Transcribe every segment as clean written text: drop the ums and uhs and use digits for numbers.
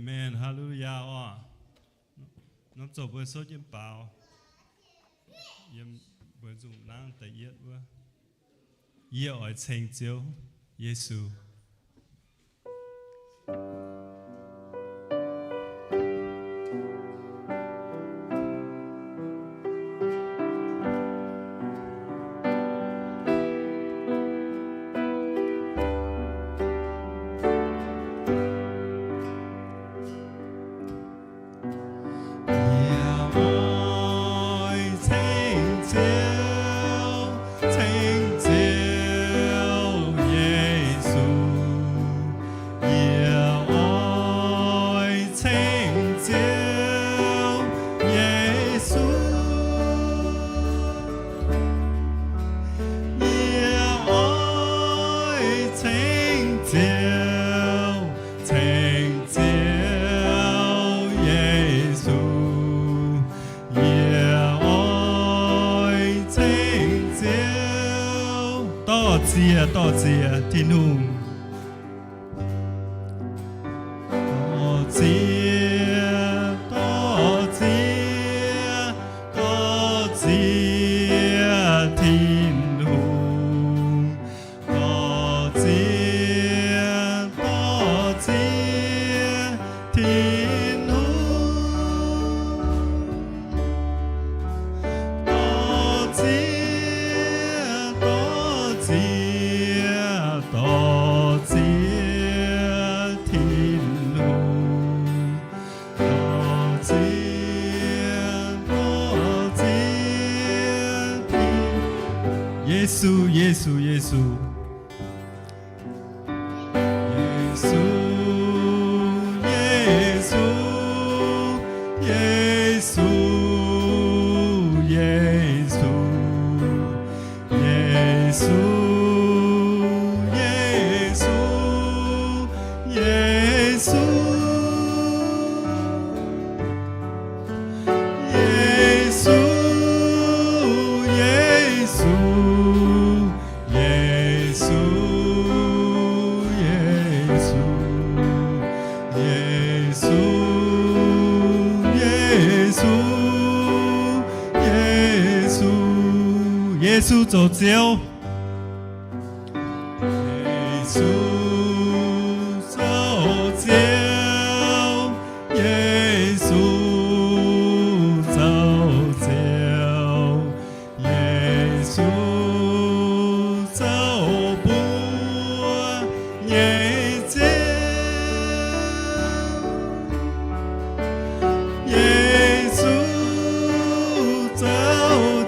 Amen. Hallelujah. Nó chụp với số nhân bảo. Yếm với dùng năng tại yết vơ. Yết ở thành chiếu Giêsu.多謝天父，多謝多謝多謝天父，多謝多謝天父，多謝多謝。多謝天父，多謝多謝天，耶穌耶穌耶穌耶穌耶穌耶穌耶穌耶穌。耶穌做招，耶穌做招，耶穌做招，耶穌做伴耶穌，耶穌做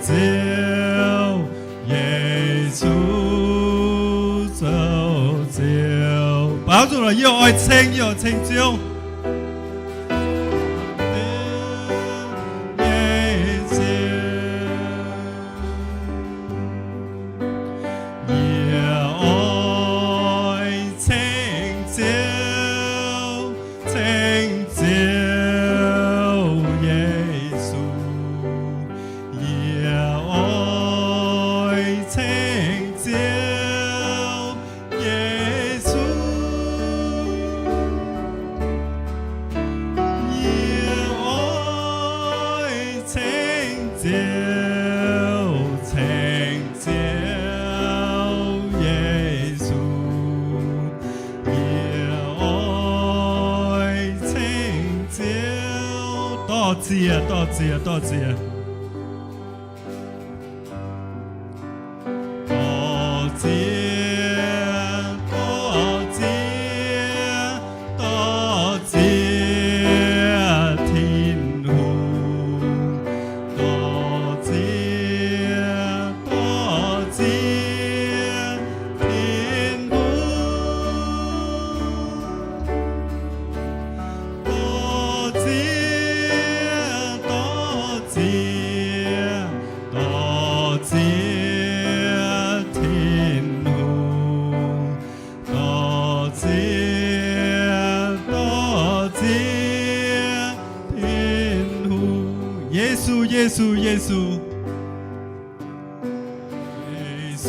招。bảo dù là yêu ai tranh chiêu多謝耶穌耶穌耶穌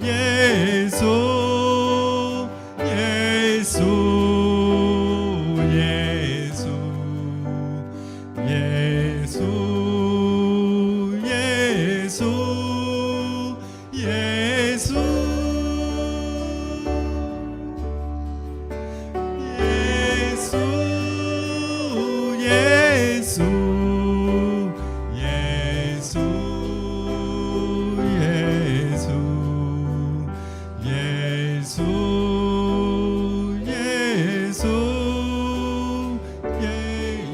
耶穌耶穌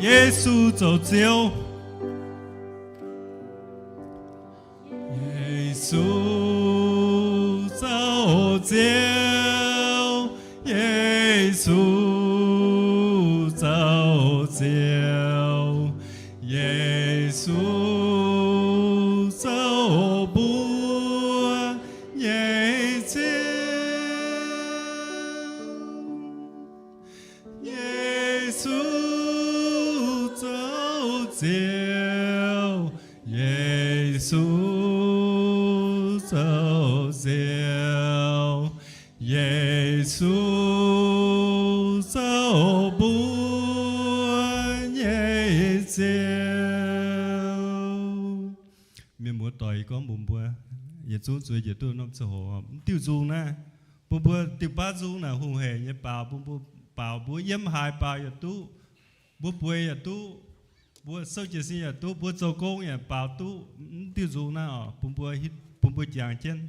耶稣走招，耶稣走招，耶稣走招，耶稣走不耶稣。耶稣走招，耶稣走招，耶稣走不耶招。Mình muốn tỏi có bùn bùa, giờ chúជួយgiờ tôi nó sẽ hồ tiêu du nè, bùn bùa tiêu bát du nè hùng hề như bảo bùn bùa bảo bùa yếm hai bảo giờ tu, bùa bùa giờ tu, bùa sau giờ sinh giờ tu, bùa做工giờ bảo tu tiêu du nè, bùn bùa hít bùn bùa giảng chân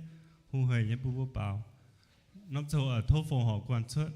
hùng hề như bùn bùa bảo, nó sẽ ở thô phòng họ quan sát.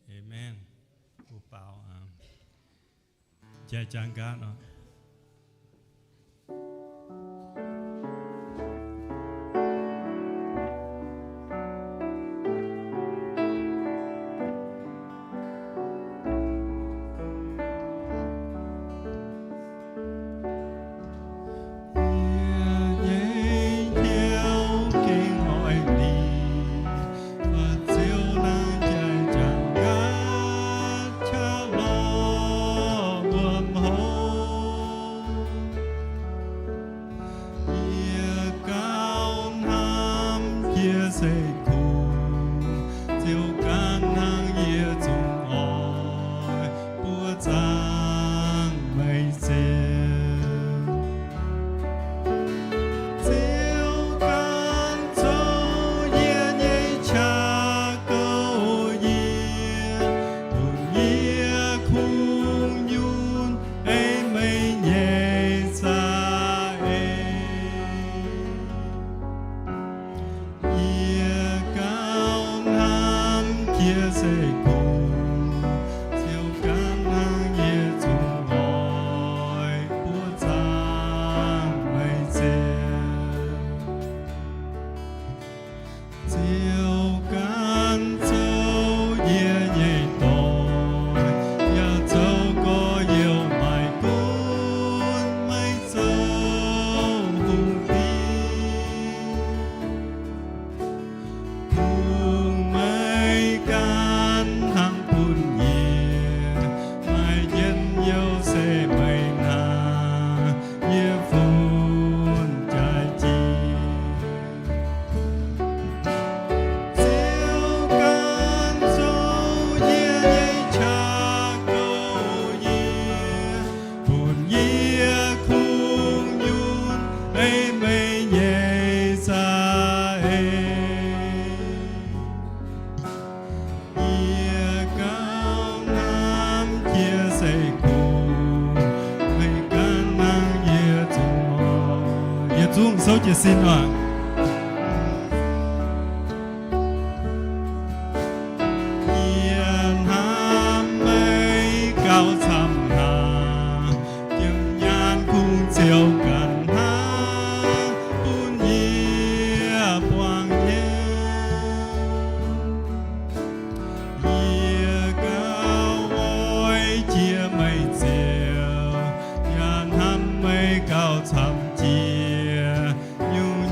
Amen. Cô bảo cha trang cá đó. Số chị xin ạ.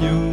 You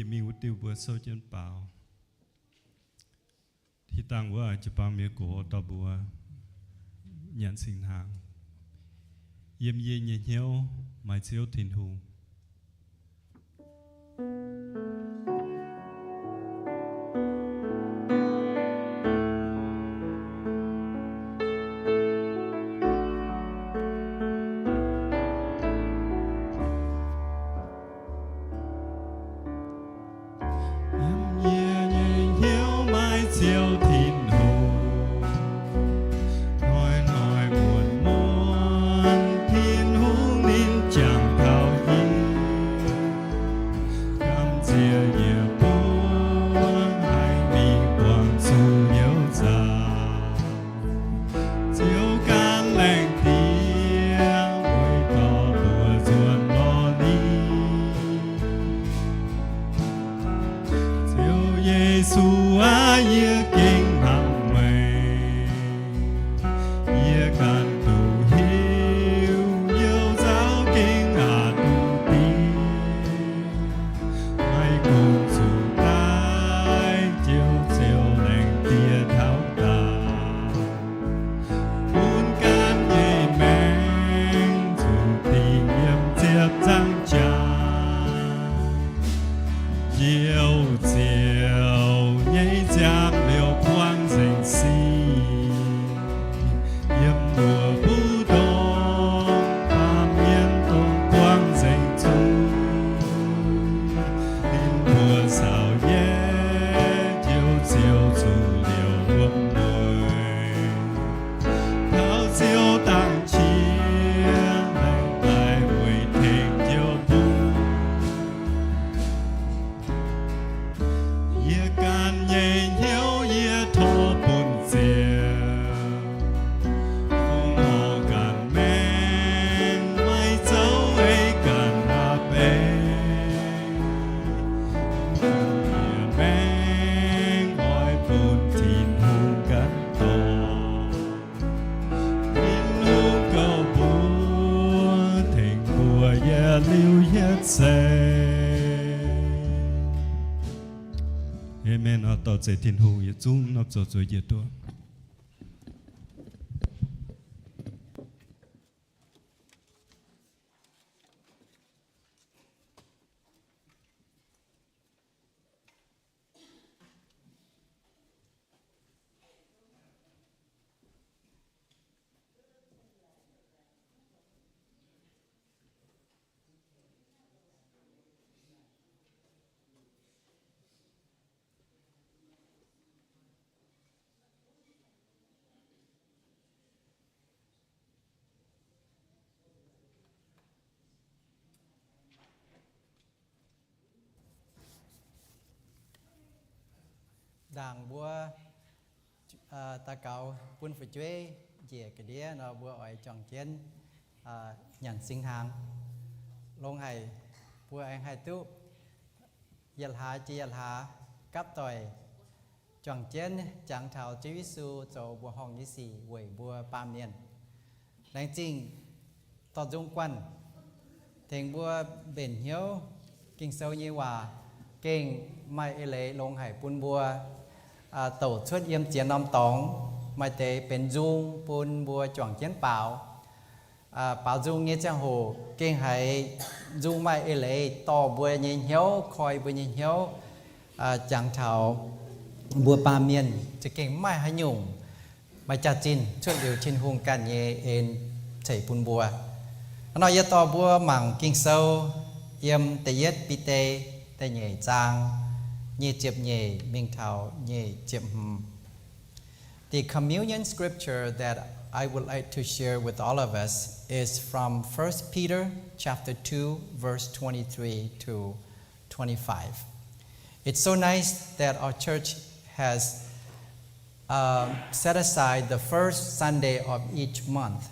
chỉ mình út tiêu bữa sau chân bảo thì tăng bữa chỉ bằng miếng cổ tao bữa nhận sinh hàng yếm ye nhẹ nhau mai chiếu thìn hùng Amen. Ở tàu chạy thiên hùng yết dung nộp dầu rồi yết đua. Đảng bùa ta cầu quân phải chơi về cái đĩa nó bùa ở tròn chiến nhận sinh hàng long hay bùa anh hay tu yết hà chi yết hà cắt tỏi tròn chiến chẳng thảo chí visu cho bùa hồng như xì quẩy bùa ba miền đáng chính tọt dung quan thành bùa bền hiếu kinh sâu như hòa kinh mai lệ long hải pun bùa tổ chức yếm chiến năm tống mai tế bên dung pun bùa chọn chiến bảo dung như trang hồ kinh hải dung mai lệ to bùa nhìn hiếu khoi bùa nhìn hiếu chẳng thảo bùa ba miền chỉ kinh mai hay nhung mai cha chín trước điều trên hùng can nhẹ en chảy pun bùa nói yết to bùa mảng kinh sâu yếm tế yết pite tế nhẹ trang nhẹ chiệp nhẹ minh thảo nhẹ chiệp. The communion scripture that I would like to share with all of us is from 1 Peter chapter 2 verse 23 to 25. It's so nice that our church has set aside the first Sunday of each month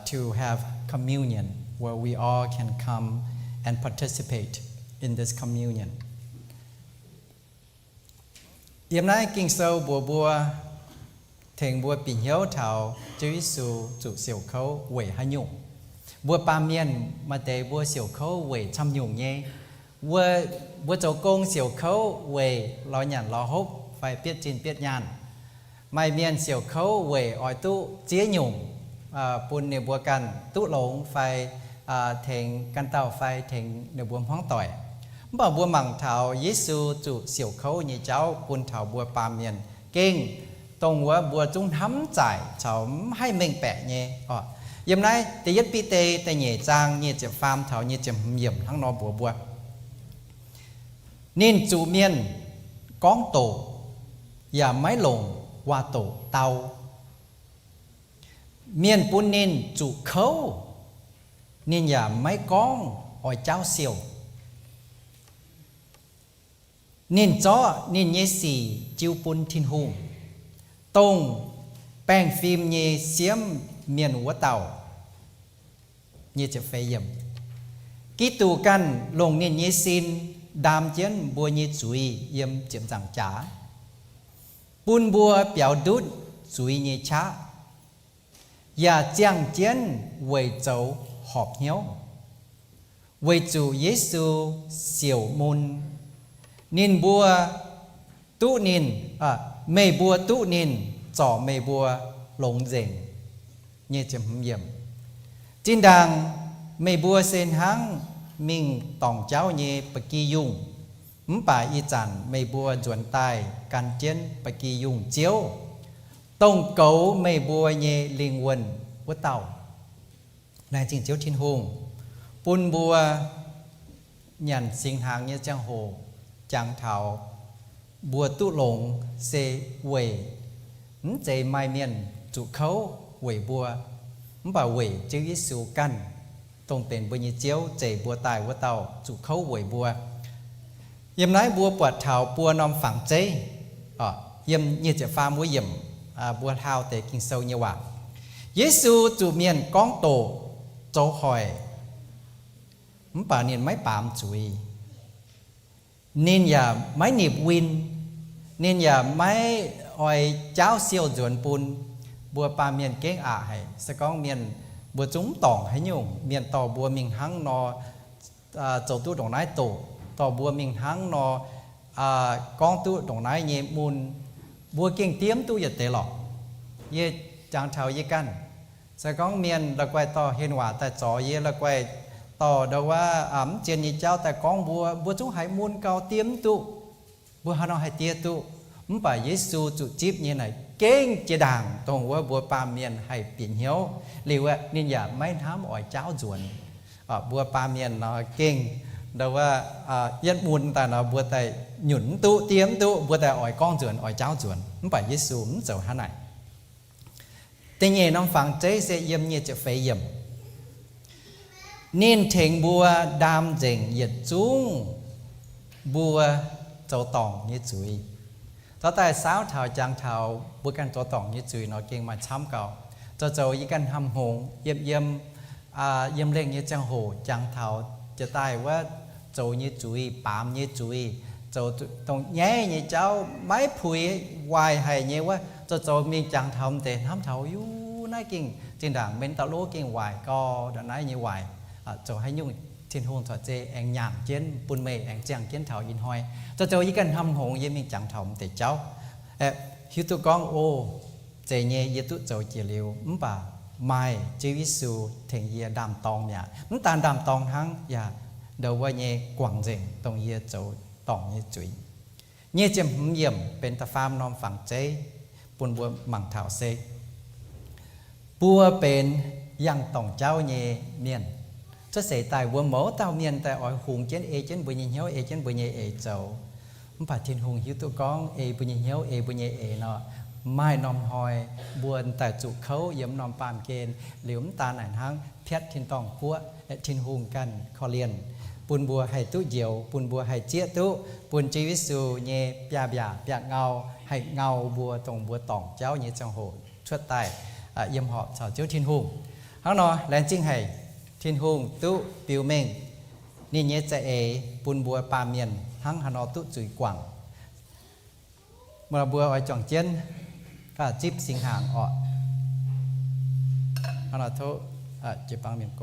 to have communion, where we all can come and participate in this communion. Yếm nay kinh sâu bùa bùa thành bùa bình hiếu thảo Chúa Giêsu chủ siêu khấu quẩy hai nhung bùa ba miền mà tế bùa siêu khấu quẩy trăm nhung nhé vua châu công siêu khấu về lo nhàn lo hốc phải biết chín biết nhàn mai miền siêu khấu về ỏi tu chia nhungปุ่นเนี่ยบัวกันตุหลงไฟเถงกันเต่าไฟเถงเนื้อบัวห้องต่อยบ่บัวหมั่งเถาเยซูจุเสี่ยวเขาเนี่ยเจ้าปุ่นเถาบัวปามเมียนเก่งตรงว่าบัวจุ้งทำจ่ายเฉาให้เม่งแปะเนี่ยยามนั้นแต่ยัดปีเตแต่เหน่จางเนี่ยจะฟาร์มเถาเนี่ยจะเยี่ยมทั้งนอบัวนินจูเมียนก้องโตอย่าไม่หลงว่าโตเตาเมียนปุ่นนินจุเขานินอย่าไม่ก้องอ่อยเจ้าเสี่ยวนินจ้อนินเยสีจิวปุ่นทินหูตรงแป้งฟิล์มเยเสียมเมียนหัวเต่าเยจะเฟยมกิตูกันลงนินเยซินดามเจียนบัวเยจุยเยี่ยมเจียมจังจ๋าปุ่นบัวเปียวดุดจุยเยช้าอย่าเจียงเจียนเวยเจ้าหอบเหี้ยวเวยจูเยซูเสี่ยวมุนนินบัวตุนินเมยบัวตุนินจ่อเมยบัวหลงเจงเนี่ยจะเยี่ยมจินดังเมยบัวเซนหังมิงตองเจ้าเนี่ยปะกียุงป่าอีจันเมยบัวจวนตายกันเจียนปะกียุงเจียวตรงเก๋าไม่บัวเยลิงวนวัวเต่านายจิงเจียวทินหงปุ่นบัวหยันสิงหางเนี่ยจังโหจังเถาบัวตุหลงเซเวยเจไม่เมียนจุเขาเวยบัวบ่าเวยจื้อสูกันตรงเป็นบัวเยเจียวเจบัวตายวัวเต่าจุเขาเวยบัวยำน้อยบัวปวดเถาปัวนอมฝังเจยำเนี่ยจะฟาร์มวัวยำบัวเท้าแต่กินเซลเนี่ยว่าเยซูจูเมียนก้องโตโจหอยป่าเนียนไม่ปามจุยนินอย่าไม่หนีบวินนินอย่าไม่อ้อยเจ้าเซียวจวนปุนบัวปาเมียนเก้งให้สก้องเมียนบัวจุ้งต่องให้ยุ่งเมียนต่อบัวมิงหังนอโจตู้ดอกไม้โตต่อบัวมิงหังนอก้องตู้ดอกไม้เยมุนบัวเก่งเตี้ยมตู้อย่าเตะหลอกเย่จางเท้าเย่กันสก้องเมียนละไกวต่อเห็นว่าแต่จ่อเย่ละไกวต่อเดาว่าเจียนยี่เจ้าแต่ก้องบัวจุ้งหายมุนเกาเตี้ยมตู้บัวฮานอหายเตี้ยตู้ป่าเยซูจุจิบเนี่ยไหนเก่งเจด่างตรงว่าบัวปาเมียนให้เปลี่ยนเหี้ยวหรือว่านินอย่าไม่ทำอ่อยเจ้าจวนบัวปาเมียนเนาะเก่งเดาว่ายัดมุนแต่เนาะบัวแต่หยุนตู้เตี้ยมตู้บัวแต่อ่อยก้องจวนอ่อยเจ้าจวนป่าเยซูเจ้าฮานไหนแต่เนี่ยน้องฟังเจ๊เสียเยี่ยมเนี่ยจะเฟยเยี่ยมนินเถงบัวดามเจงเหยียดจุ้งบัวเจ้าตองเนี่ยจุยต่อแต่สาวเท้าจางเท้าบัวกันเจ้าตองเนี่ยจุยเนาะเก่งมาช้ำเก่าเจ้ายี่กันทำหงเยี่ยมเยี่ยมเล่งเนี่ยจังโหจางเท้าจะตายว่าเจ้าเนี่ยจุยปามเนี่ยจุยเจ้าตรงแง่เนี่ยเจ้าไม้ผุยวายให้เนี่ยว่าเจ้ามีจังทำแต่ทำเท้าอยู่น่าเก่งจินด่างเป็นตะโลเก่งวายก็ดันไหนเนี่ยวายเจ้าให้ยุ่งเทียนหงถอดเจแองหยางเจียนปุ่นเมย์แองเจียงเจียนเถายินหอยเจ้ายี่กันทำหงยี่มีจังทำแต่เจ้าฮิตุกองโอเจเนยตุเจ้าเจียริวป่าไม่จีวิสูถึงเยียดำตองเนี่ยตาดำตองทั้งอย่าเดาว่าเย่กวางเจงตรงเยียเจ้าตองเย่จุยเย่เจียมเยี่ยมเป็นตาฟาร์มนอมฝั่งเจปุ่นบัวหมั่งเถาเซบัวเป็นยังตองเจ้าเย่เมียนจะเสียตายวัวหมูเต่าเมียนแต่อ่อยหุงเจนเอเจนบุญเหี้ยวเอเจนบุญเอเจ้าป่าทินหุงหิวตัวก้องเอบุญเหี้ยวเอบุญเอเนาะไม่นอมหอยบวนแต่จุเขาเยี่ยมนอมปามเกณฑ์เหลียวตาหนังทั้งเพชรทินตองพัวทินหุงกันคอเลียนปุ่นบัวให้ตู้เดียวปุ่นบัวให้เจี๊ยตู้ปุ่นชีวิตสูเย่ปยาเงาให้เงาบัวตรงบัวตองเจ้าเย่จังโหช่วยตายเยี่ยมหอบสาวเจ้าทินหุงเขาเนาะแลนจิ้งให้ทินหงตุปิวเมงนี่เนี่ยจะปุ่นบัวปาเมียนทั้งฮานอตุจุยกว่างเมื่อบัวไว้จ่องเจียนก็จิบสิงหางอดฮานอตุจิบปังเมียนโก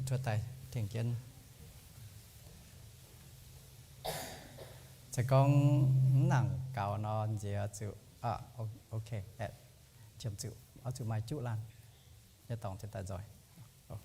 cho tay thiền chân sẽ con nặng cào non gì ở chịu ok chậm chịu ở chịu mai chút lan để tổng trên tay rồi ok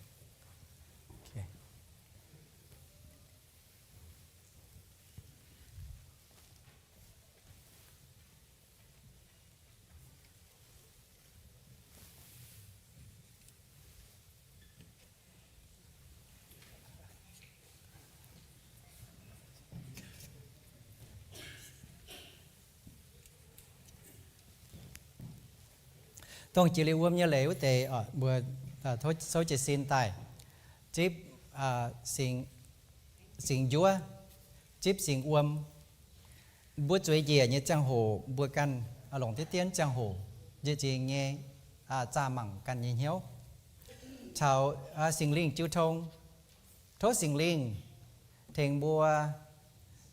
Tông chỉ lưu âm như lễ thì bữa thôi số chỉ xin tài chip xin chúa chip xin âm bữa chuối dìa như trang hồ bữa căn lòng tiết tiến trang hồ như chỉ nghe cha mảng căn nhìn hiếu chào xin linh chiêu thông thốt xin linh thành bùa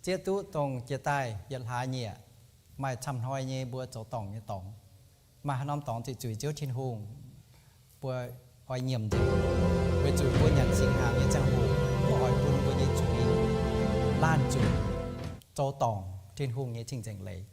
chia tú tông chia tài giật hạ nhẹ mà chăm hoi như bữa chỗ tổng như tổng mà năm tổng thì chửi chiếu thiên hùng bữa hỏi nhiệm thì bữa chửi bữa nhận sinh hàng như trang hồ bữa hỏi bữa bữa như chửi lan chửi chỗ tổng thiên hùng như trình dành lấy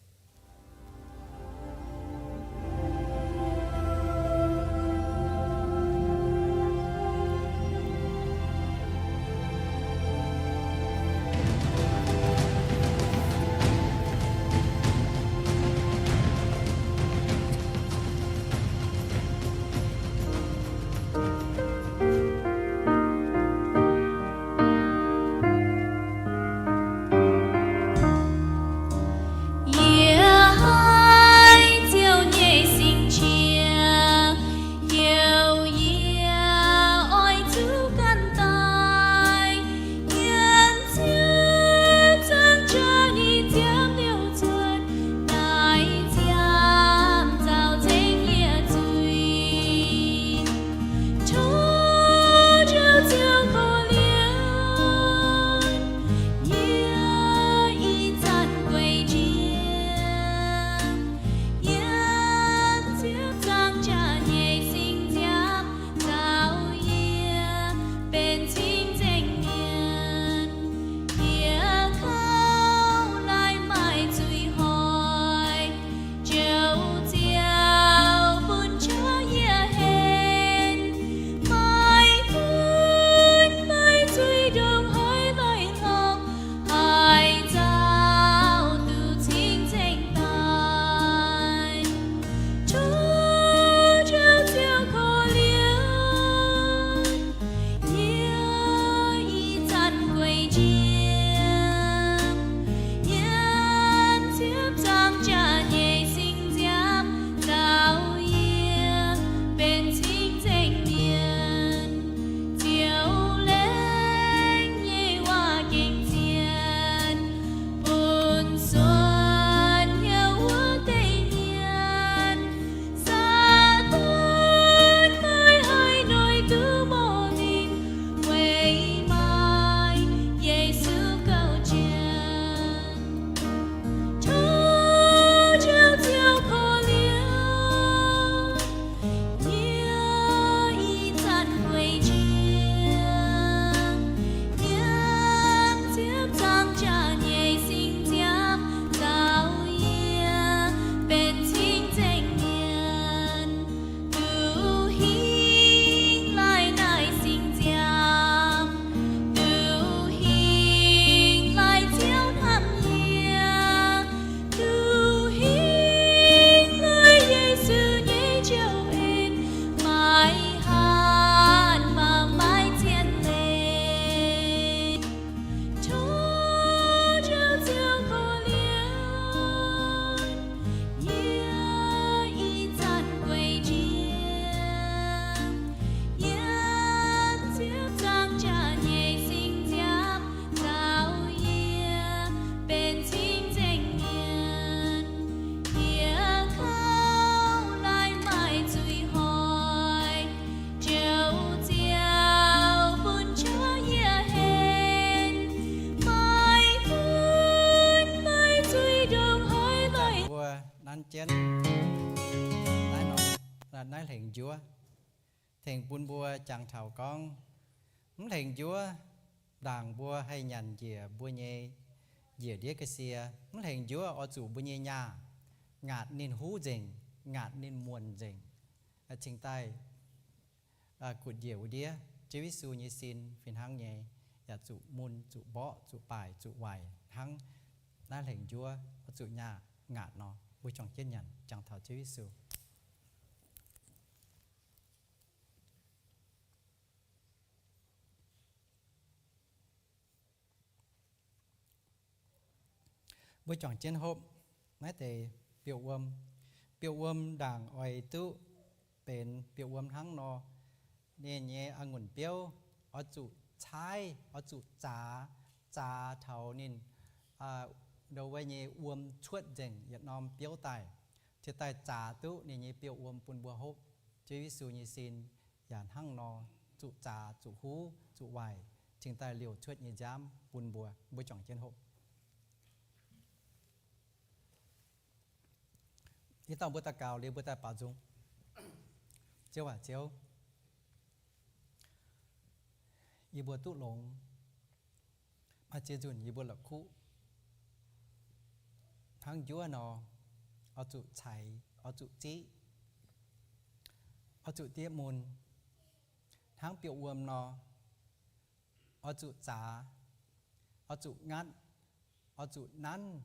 chén nái nọ là nái lệnh chúa thèn buôn bua chẳng thảo con Muốn thành Chúa đàng bua hay nhàn dìa bua nhê dìa đĩa cái xìa muốn thành Chúa ở chủ bua nhê nhà ngạt nên hú dình ngạt nên muôn dình chính tay cụt dìa của đĩa chế ví dụ như xin phiền hăng nhé và chủ môn chủ bó chủ bài chủ hoài hăng đã thành Chúa ở chủ nhà ngạt nó bua chọn chết nhận chẳng thảo chế ví dụ bữa chọn trên hôm nói thì biểu âm đảng oi tuเป็นbiểu âmทั้ง nọ nên nhé anh nguồn biểu ở chủ trái ở chủ trà thầu nên đầu với nhé uom chuột dừng Việt Nam biểu tài thì tài trà tu nên nhé biểu uom bún bùa hộp chứ ví dụ như xin dàn hăng nọ chủ trà chủ hú chủ hoài chính tài liều chuột như giám bún bùa bữa chọn trên hộp đi tàu bữa ta cào đi bữa ta bảo dung chiếu à chiếu y bữa tụ lồng mà chế chuẩn y bữa là khu thằng chúa nó ở tụ chạy ở tụ chí ở tụ tiết môn thằng biểu uom nó ở tụ trả ở tụ ngắt ở tụ nắn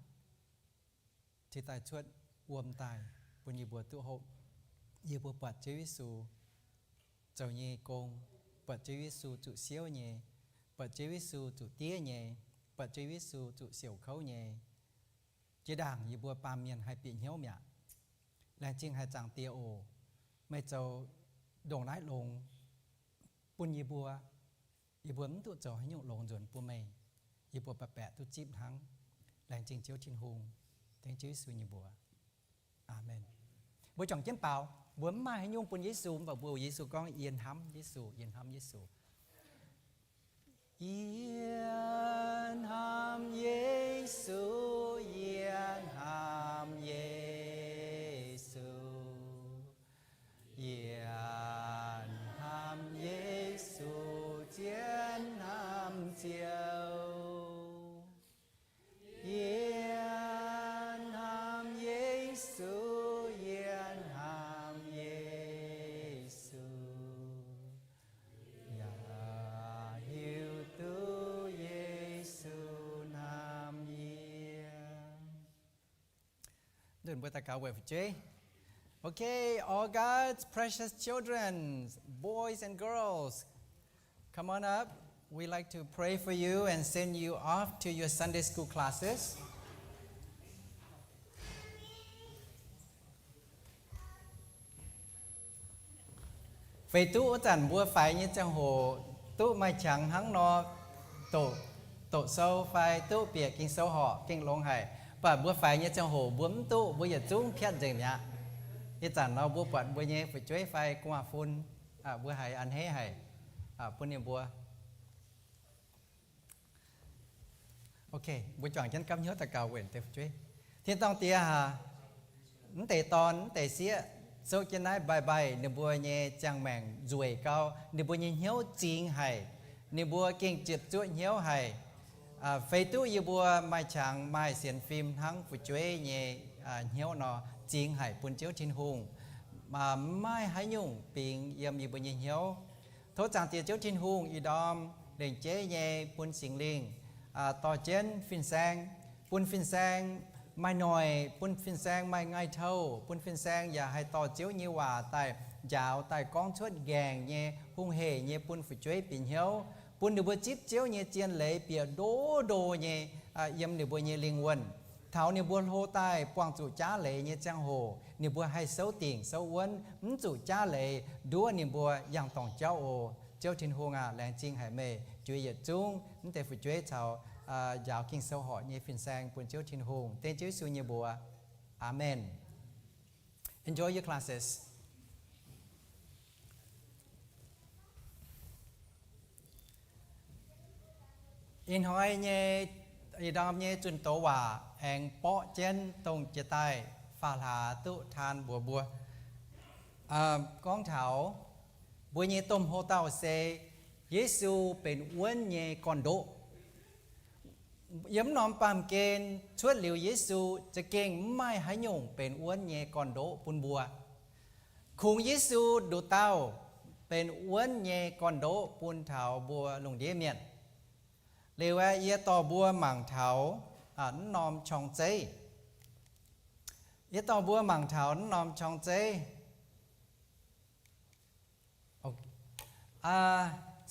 thì tài chuột uom tài bữa nhị bữa tụ hộp y bữa bật chế ví dụ châu nhẹ công bật chế ví dụ tụ xíu nhẹ bật chế ví dụ tụ tía nhẹ bật chế ví dụ tụ xỉu khấu nhẹ chế đảng y bữa ba miền hay bị hiếu mẹ là chinh hay chẳng tia ổ mấy châu đồng lái lồng bún y bữa mắm tụ châu hay nhộn lồng dồn bữa mày y bữa bẹp bẹp tụ chim thắng là chinh chiếu trên hùng tiếng chế ví dụ như bữa Amen. Bữa chọn chén bào, bữa mai hãy nhung bún Giêsu và bữa Giêsu con yên hâm Giêsu, yên hâm Giêsu. Yên hâm Giêsu, yên hâm Giêsu. Yên hâm Giêsu, chén hâm chiều. Yên hâm Giêsu. Okay, all God's precious children, boys and girls, come on up. We like to pray for you and send you off to your Sunday school classes. Về tu chẳng bua phải như chẳng hồ tu mai chẳng hắn nó tổ sâu phải tu bịa kinh sâu họ kinh lông hải và bữa phải như trong hồ bướm tụ bữa giờ chúng khét gì nhá như chẳng nó bữa bận bữa nhé phải chơi phải qua phun bữa hay ăn hết hay phun niệm bữa ok bữa chọn chân cắm nhớ ta cầu nguyện để chơi thiên tông tia nó tề tòn tề xía sau chân này bài bài niệm bữa nhé chẳng mèn ruồi cao niệm bữa nhé hiếu chính hay niệm bữa kinh triệt chuỗi hiếu hay phải tu yêu bùa mai chẳng mai xiên phim thắng phụ chuối nhẹ hiếu nó chính hải bún chiếu thiên hùng mà mai hãy nhung bình yếm yêu bùa nhẹ hiếu thố chẳng tiệt chiếu thiên hùng y đom đền chế nhẹ bún xình linh tò chén phин sang mai nồi bún phin sang mai ngay thâu bún phin sang và hay tò chiếu như hòa tại dạo tại con chuốt gàng nhẹ hung hề nhẹ bún phụ chuối bình hiếu bún được bữa chip chiếu như chiên lệ bìa đô như yếm được bữa như linh quân thảo như bữa hô tai quang chủ cha lệ như trang hồ như bữa hay xấu tiền xấu quân chủ cha lệ đua như bữa yang tòng cháu ô cháu thiên hương làng chiên hải mê chuối giờ chung những thể phụ chuối chào giáo kinh sâu họ như phiên sang bún cháu thiên hương tên chúa su như bữa Amen. Enjoy your classes. In hỏi nhé, đam nhé chuẩn tổ hòa, hàng bó chân tông chế tài, phá hạ tụ than bùa. Con thảo, bùa nhé tôm hô tàu xe, Giêsu เป็นอ้วนเยก่อนโดย้ำนอมปามเกณฑ์ชวดเหลียวเยซูจะเก่งไม่หายหยงเป็นอ้วนเยก่อนโดปุนบัวคุงเยซูดูเต้าเป็นอ้วนเยก่อนโดปุนเถาบัวลงเดียเมียนเรียกว่าเยต่อบัวหมั่งเถานอมชองเจเยต่อบัวหมั่งเถานอมชองเจ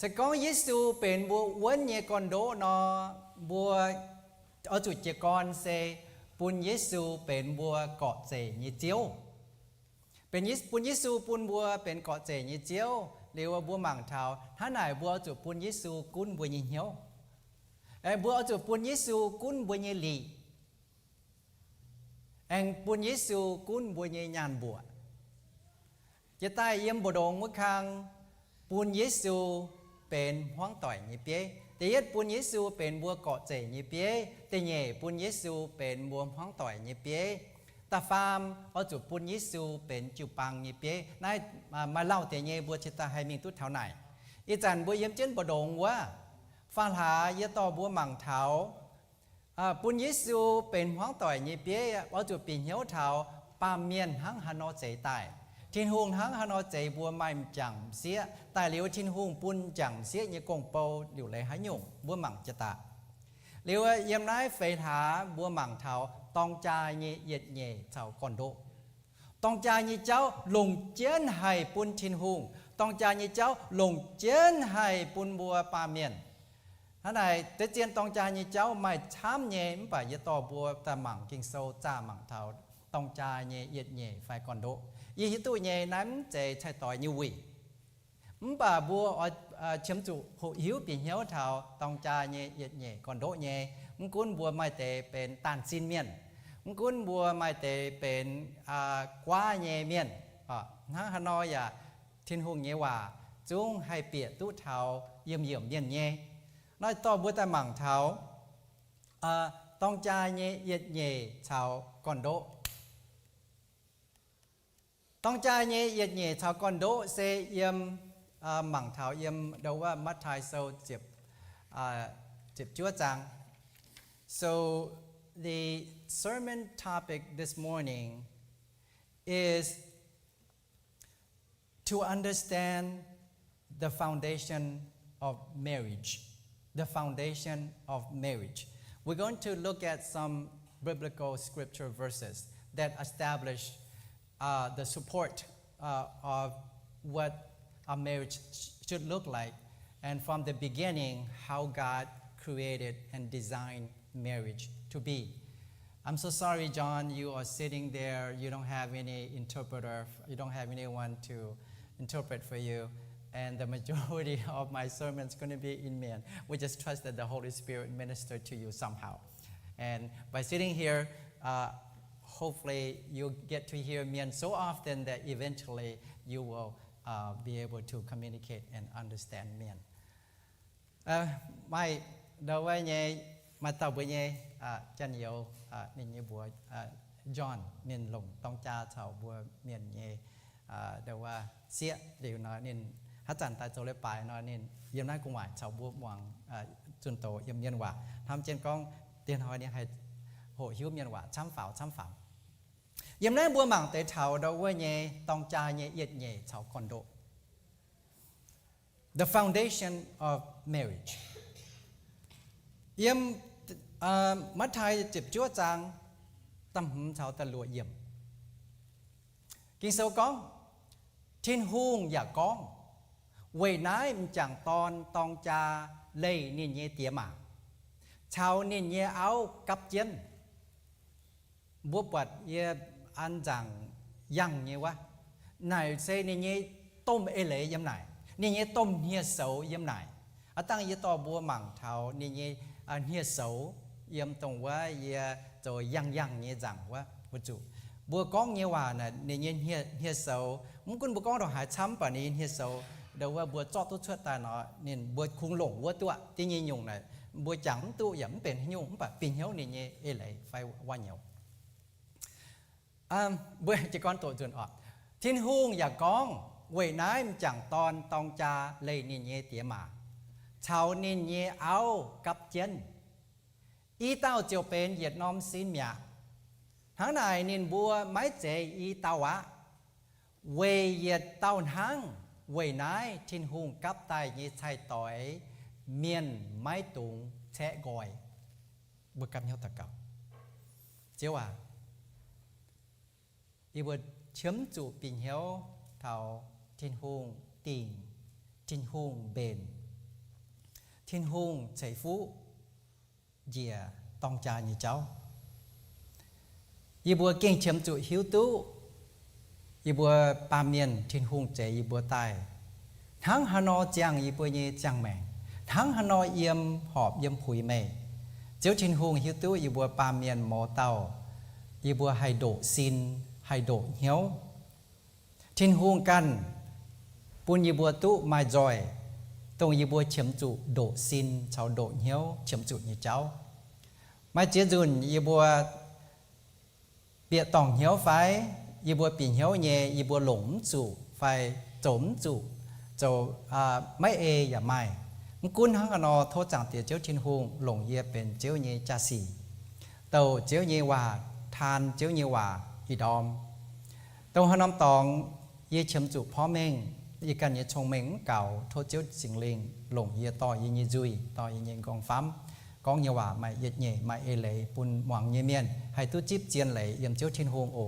sẽ có Giêsuเป็นบัวอ้วนเยก่อนโดนอบัวเอาจุดเจก่อนเซปุนเยซูเป็นบัวเกาะเจเยเจียวเป็นปุนเยซูปุนบัวเป็นเกาะเจเยเจียวเรียกว่าบัวหมั่งเท้าถ้าไหนบัวจุดปุนเยซูกุ้นบัวเยเหียวบัวเอาจุดปุนเยซูกุ้นบัวเยลีปุนเยซูกุ้นบัวเยยานบัวจะใต้เยี่ยมบัวดงเมื่อครั้งปุนเยซูเป็นห้องต่อยเยเปียแต่ยัดปุนเยซูเป็นบัวเกาะเจเยเปียแต่เย่ปุนเยซูเป็นบัวห้องต่อยเยเปียตาฟามเอาจุดปุนเยซูเป็นจุปังเยเปียนายมาเล่าแต่เย่บัวชิตาให้มีตุ้ดเท่าไหนอีจันบัวเยี่ยมเจนบดงว่าฟังหาเยต่อบัวหมั่งเท้าปุนเยซูเป็นห้องต่อยเยเปียเอาจุดปีเหี่ยวเท้าปามเมียนหังฮานอเจตายทินหงทั้งฮานอใจบัวไม่จังเสียแต่เหลียวทินหงปุ่นจังเสียยี่กงเปาอยู่เลยหายหยงบัวหมั่งจะตาเหลียวเยี่ยมนายเฟยหาบัวหมั่งเท้าตองจายเย่เย็ดเย่เท้าก่อนโดตองจายเย่เจ้าลงเจียนให้ปุ่นทินหงตองจายเย่เจ้าลงเจียนให้ปุ่นบัวปาเมียนท่านใดแต่เจียนตองจายเย่เจ้าไม่ช้ำเย่ไม่ป่ายต่อบัวตาหมั่งกิงโซจ้าหมั่งเท้าตองจายเย่เย็ดเย่ไฟก่อนโดยี่หิตุเย่นั้นจะใช้ต่อยนิวิป่าบัวเชื่อมจุหูหิวปีเหี้ยวเท้าตองจาเย่เย็ดเย่ก่อนโดเย่มึงกุ้นบัวไม่เตเป็นตันซินเมียนมึงกุ้นบัวไม่เตเป็นกว้าเย่เมียนนะฮานอยทินหงเย่ว่าจุงให้เปียตู้เท้าเยี่ยมเยี่ยมเมียนเย่น้อยต่อบัวแต่หมั่งเท้าตองจาเย่เย็ดเย่เท้าก่อนโดต้องใจเย่เย็ดเย่ชาวก่อนโดเซเยี่ยมหมั่งเท้าเยี่ยมเดาว่ามัดไทยโซเจ็บจั่วจัง so the sermon topic this morning is to understand the foundation of marriage the foundation of marriage we're going to look at some biblical scripture verses that establish the support of what a marriage should look like, and from the beginning, how God created and designed marriage to be. I'm so sorry, John, you are sitting there, you don't have any interpreter, you don't have anyone to interpret for you, and the majority of my sermon is going to be in Mian. We just trust that the Holy Spirit ministered to you somehow. And by sitting here, hopefully you get to hear Mian so often that eventually you will be able to communicate and understand Mian. Mai đầu với nhé mà tàu với nhé chân nhiều nên như bùa John nên lồng tông cha thảo bùa miền nhé đầuว่าเสียเดี๋ยวน้อยnênฮัจันตายโจเลยไปน้อยnênยามนั้นกูหมายชาวบัวหวังจุนโตยามเย็นว่าทำเจนกองเตียนหอยเนี่ยให้โหหิวเมียนว่าช้ำฝ่ายามนั้นบัวหมั่งเตะเฉาดาวเย่ตองจาเย่เย็ดเย่เฉาคอนโด the foundation of marriage ยามมัดไทยจิบจั่วจางตั้มหืมเฉาตะลัวเยี่ยมกินเสาก้องทินหุงอย่าก้องเวยน้ายมันจังตอนตองจาเลยนินเย่เตียมาชาวนินเย่เอากับเจนบัวปัดเย่อันจังยังเย่วะไหนเซนินเย่ต้มเอเล่ยำไหนนินเย่ต้มเฮียเสาย่ำไหนตั้งเย่ต่อบัวหมั่งเท้านินเย่เฮียเสาย่ำตรงว่าเย่จะยังเย่จังว่าบุจุบัวก้องเย่ว่าน่ะนินเย่เฮียเสามุกุนบัวก้องเราหายช้ำป่ะนี่เฮียเสาเดี๋ยวว่าบัวจอดตัวช่วยตาเนาะนี่บัวคุ้งหลงบัวตัวที่ยี่ยงน่ะบัวจังตัวย่ำเป็นยุ่งป่ะปีนเหี้ยวนินเย่เอเล่ไฟว่าเหนียวบัวจะก้อนตัวจนออกทิ้นหุงอย่าก้องเวยน้ายมันจังตอนตองจาเลยนินเย่เตียมา ชาวนินเยเอากับเจนอีเต้าเจียวเป็นเหยียดน้อมสินเมียทั้งนายนินบัวไม้เจอีเต้าวะเวเหยียดเต้าหังเวนายทินหุงกับไตยีไทยต่อยเมียนไม้ตุงแชะกอยบุกกำเหี้ยวตะเก่าเจ้าว่าอีบัวเชื่อมจูปิ่งเหี้ยวเท่าทินหุงติ่งทินหุงเบนทินหุงใจฟูเหยียตองจาnhư cháuอีบัวเก่งเชื่อมจูหิวตู้อีบัวปาเมียนทินหุงใจอีบัวตายทั้งฮานอจังอีบัวเยจังแมงทั้งฮานอเยี่ยมหอบเยี่ยมผุยเมย์เจ้าทินหุงหิวตู้อีบัวปาเมียนหมอเต้าอีบัวไฮโดซินไฮโดเหี้ยวทินหุงกันปุญยีบัวตู้มาจอยตรงยีบัวเฉียมจุโดซินชาวโดเหี้ยวเฉียมจุnhư cháuมาเจียจุนยีบัวเปียต่องเหี้ยวไฟยีบัวปีเหี้ยวเยยีบัวหลงจุไฟโจมจุโจไม่เออย่าไม่กุนหังกันอโทษจังเตียเจ้าทินหุงหลงเยเป็นเจ้าเยจ่าสีเต่าเจ้าเยว่าทานเจ้าเยว่าอีดอมเต่าหนอมตองเยเฉียมจุพ่อเม่งอีกันเยชงเม่งเก่าโทษเจ้าสิงลิงหลงเยต่อเยจุยต่อเยกองฟ้ำกองเยว่าไม่เยเย่ไม่เอเลยปุ่นหวังเยเมียนให้ตู้จิบเจียนเลยเยี่ยมเจ้าทินหุงโอ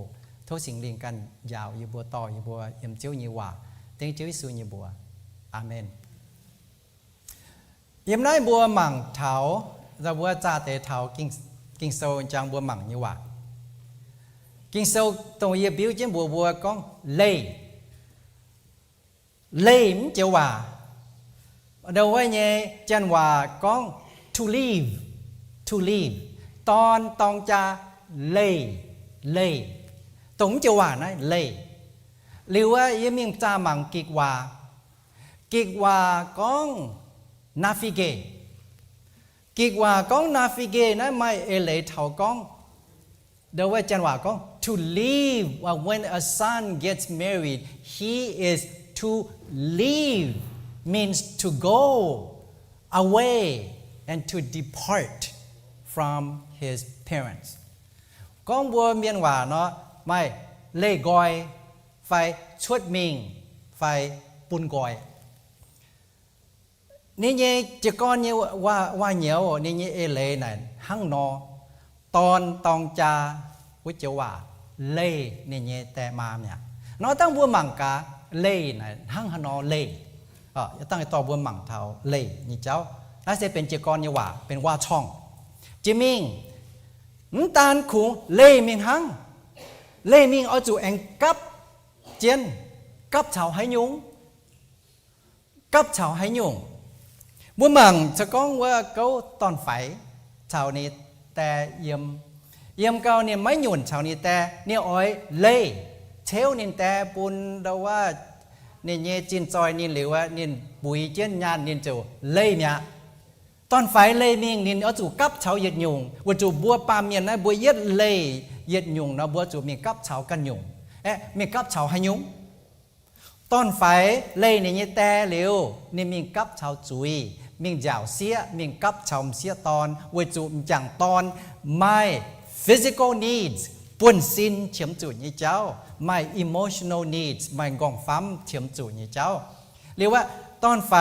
โทษสิงลิงกันยาวเยบัวต่อเยบัวเยี่ยมเจ้าเยว่าเต็งเจ้าสุยเยบัวอาเมนเยี่ยมได้บัวหมั่งเถาจะบัวจ่าเตะเถากิ่งโซจังบัวหมั่งเยว่ากิ่งโซตรงเยบิวเจ้าบัวกองเล่มเจ้าว่าเดี๋ยวว่าเนี่ยจันว่าก้อง to leave ตอนตองจะเล่ตรงเจ้าว่านะเล่หรือว่ายังมีจ่าหมังกิกว่าก้อง navigate กิกว่าก้อง navigate นะไม่เอเลยเท่าก้องเดี๋ยวว่าจันว่าก้อง to leave when a son gets married he is to leave means to go away and to depart from his parents ก้องบัวเมียนว่าเนาะไม่เล่กอยไฟชวดมิงไฟปุนกอยนี่เนี่ยจะก้อนเนี่ยว่าเหนียวนี่เนี่ยเอเล่นั่นหั่งนอตอนตองจาวิจว่าเล่นี่เนี่ยแต่มาเนี่ยเนาะตั้งบัวหมั่งกาเล่น่ะหั่งฮานอเล่จะตั้งต่อบัวหมั่งเท้าเล่นี่เจ้าน่าจะเป็นเจกรเนี่ยว่าเป็นว่าช่องจิมิงตานขุงเล่มิงหั่งเล่มิงเอาจู่แองกับเจียนกับชาวไหยุงบัวหมั่งจะก้องว่าเขาตอนไฟชาวนี้แต่เยี่ยมเก่าเนี่ยไม่หยุ่นชาวนี้แต่เนี่ยอ้อยเล่เชลนินแต่ปุนดาว่าเนี่ยเยจินจอยนินหรือว่านินปุ๋ยเจียนยานนินจู่เล่เนี่ยตอนไฟเล่มิงนินเอาจู่กับชาวเย็ดยุงว่าจู่บัวปาเมียนนะบัวเย็ดเล่เย็ดยุงนะบัวจู่มีกับชาวกันยุงมีกับชาวให้ยุงตอนไฟเล่เนี่ยแต่เหลวนี่มีกับชาวจุยมีเหยาวเสียมีกับชาวเสียตอนว่าจู่จังตอนไม่ physical needs ป่วนซินเฉียมจุดยี่เจ้า my emotional needs my กองฟ้ำเฉียมจุดยี่เจ้าเรียกว่าตอนไฟ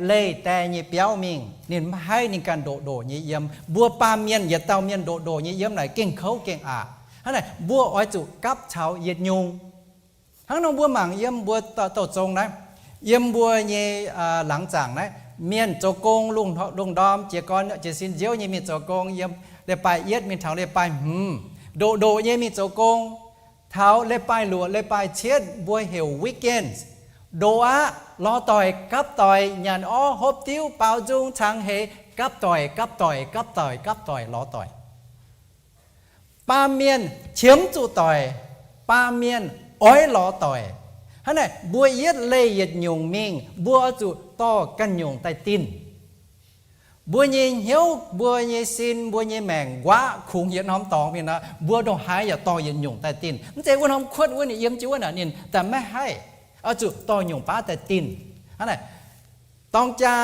เล่แต่ยี่เปียวมิงนี่ให้ในการโดยี่เยี่ยมบัวปาเมียนอย่าเต้าเมียนโดยี่เยี่ยมไหนเก่งเขาเก่งท่านไหนบัวอ้อยจุกับชาวเย็ดยุงทั้งน้องบัวหมั่งเยี่ยมบัวโตจงนะเยี่ยมบัวยี่หลังจากนะเมียนโจกงลุงดอมเจียกรเจียสินเจียวยี่มีโจกงเยี่ยมได้ไปเย็ดมีเท้าได้ไปโดยี่มีโจกงเท้าได้ไปหลวดได้ไปเช็ดบัวเหี่ยววีคเอนด์โดอะล้อต่อยกับต่อยยันอ้อฮบติ้วเป่าจุงทางเฮกับต่อยล้อต่อยปาเมียนเฉียมจุต่อยปาเมียนอ้อยล้อต่อยฮันไหนบัวเย็ดเล่เย็ดยุงมิงบัวจุต่อกันยุงใต้ตินบัวเยี่ยเหี้ยวบัวเยี่ยซินบัวเยี่ยแมงวะขุงเย็ดน้อมตองพี่นะบัวดอกหายอย่าต่อเย็ดยุงใต้ตินมันใจว่าน้อมขวดว่านี่เยี่ยมจิ๋วน่ะนี่แต่ไม่ให้เอาจุต่อยุงป้าใต้ตินฮันไหนตองจา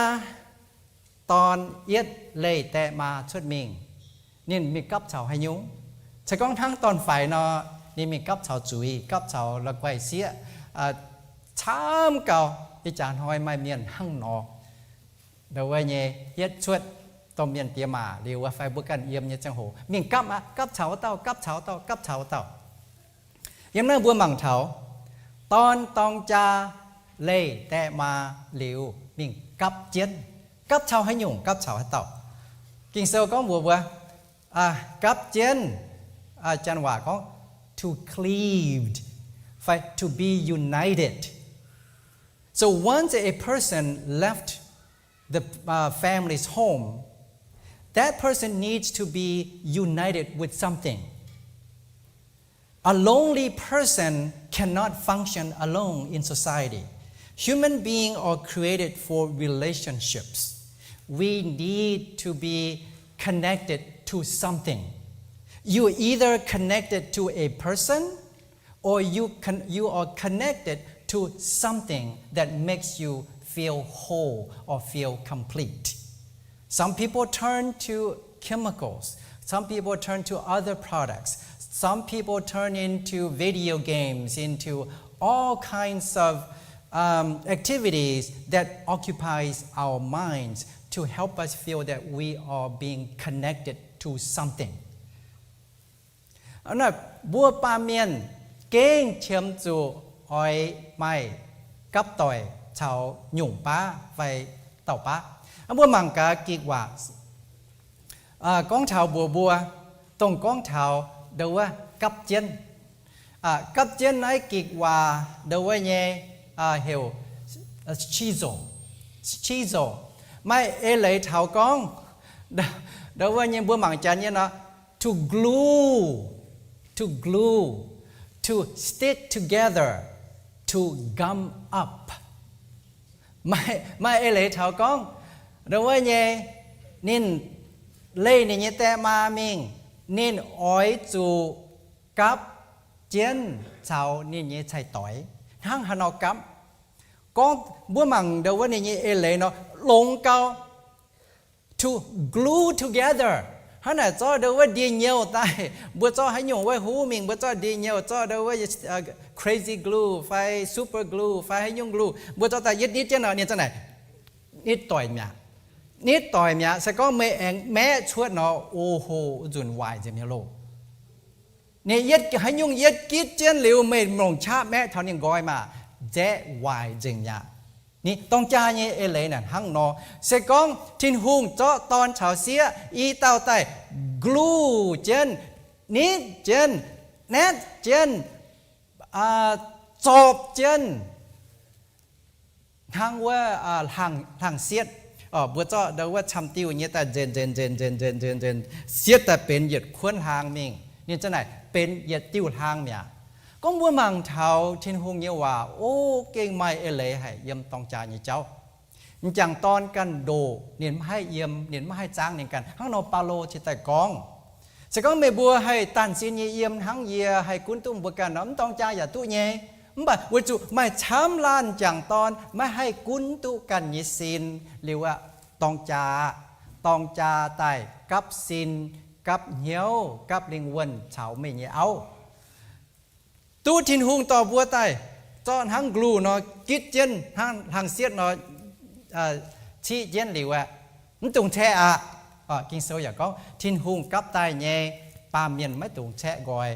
ตอนเอียดเลยแต่มาชุดมิงนี่มีกับชาวให้ยุ้งใช้กล้องทั้งตอนฝ่ายนอนี่มีกับชาวจุยกับชาวละไกวเสียช้ำเก่าที่จานหอยไม่เมียนหั่งนอเดี๋ยวไว้เนี่ยเย็ดชวดต้มเมียนเตียมาเรียกว่าไฟบุกันเยี่ยมเนี่ยจังโหมีกับอ่ะกับเฉาเต่ากับเฉาเต่ากับเฉาเต่าเยี่ยมเนื้อบัวหมั่งเฉาตอนตองจาเล่แต่มาเหลียวมีกับเจียนกับเฉาให้หยุ่งกับเฉาให้เต่ากินเซลก็บัวกับเจียนจันว่าก็ to cleaved to be united so once a person left the family's home that person needs to be united with something a lonely person cannot function alone in society human beings are created for relationships we need to be connected to something you are either connected to a person or you are connected to something that makes you feel whole or feel complete. Some people turn to chemicals. Some people turn to other products. Some people turn into video games, into all kinds of activities that occupies our minds to help us feel that we are being connected to something. อันนั้นบัวปาเมียนเก้งเชียมจูอ้อยไม้กับต่อยชาวหยุ่งป้าไฟเต่าป้าอันบัวมังกากีกว่าก้องชาวบัวตรงก้องชาวเดาว่ากับเจนกับเจนไหนกีกว่าเดาว่าเนี่ยเฮลชีโซไม่เลยชาวก้องเดาว่าเนี่ยบัวมังจันเนี่ยนะ to glue to stick together to gum up ไม่เลยชาวก้องเดาว่าเนี่ยนินเล่เนี่ยแต่มามิงนินอ้อยจูกับเจียนชาวนี่เนี่ยใช่ต่อยทั้งฮานอกับก้องบัวมังเดาว่าเนี่ยเลยเนาะลงเกา to glue togetherฮันน่ะจ้าเดาว่าดีเนียวตายบัวจ้าให้หยุ่งไว้หูมิงบัวจ้าดีเนียวจ้าเดาว่าcrazy glue ไฟ super glue ไฟให้หยุ่ง glue บัวจ้าแต่ยึดนิดเจ้าเนาะเนี่ยจังไหนนิดต่อยเมียนิดต่อยเมียแต่ก็ไม่เองแม้ชวดเนาะโอ้โหจุนวายจะมีโลเนี่ยยึดให้หยุ่งยึดกิดเจียนเหลวไม่มองชาแม่เท่านี้ก้อยมาเจ๊วายจริงเนี่ยนี่ต้องจ่ายเนี่ยเลยน่ะหั่งนอเสกองทินหุงเจาะตอนเฉาเสียอีเต้าไตกลูเจนนี่เจนแนทเจนจอบเจนทั้งว่าทางเสียดบัวเจาะเดาว่าชำติวเนี่ยแต่เจนเสียดแต่เป็นเหยียดควนทางมิงนี่จะไหนเป็นเหยียดติ้วทางเนี่ยก็บัวมังเท้าทินหงเนี่ยว่าโอ้เก่งไม่เลยให้เยี่ยมต้องจ่ายเนี่ยเจ้าจังตอนกันโดเนียนไม่ให้เยี่ยมเนียนไม่ให้จ้างเนียนกันทั้งนอปาโลที่แต่กองสก็ไม่บัวให้ตันสินเยี่ยมทั้งเยียให้กุนตุ้มบัวกันน้ำต้องจ่ายอย่าตู้เย่บ่วัจุไม่ช้ำล้านจังตอนไม่ให้กุนตุกันยิสินเรียกว่าต้องจ่าไต่กับสินกับเหี้ยวกับลิงวนเฉาไม่เนี่ยเอาตู้ทินหุงต่อบัวไตจอนทั้งกลูเนาะกิดเจนทั้งเสียดเนาะชี้เจนหรือว่ามันตรงแช่กินโซอยากก็ทินหุงกับไตเย่ปาเมียนไม่ตรงแช่กอย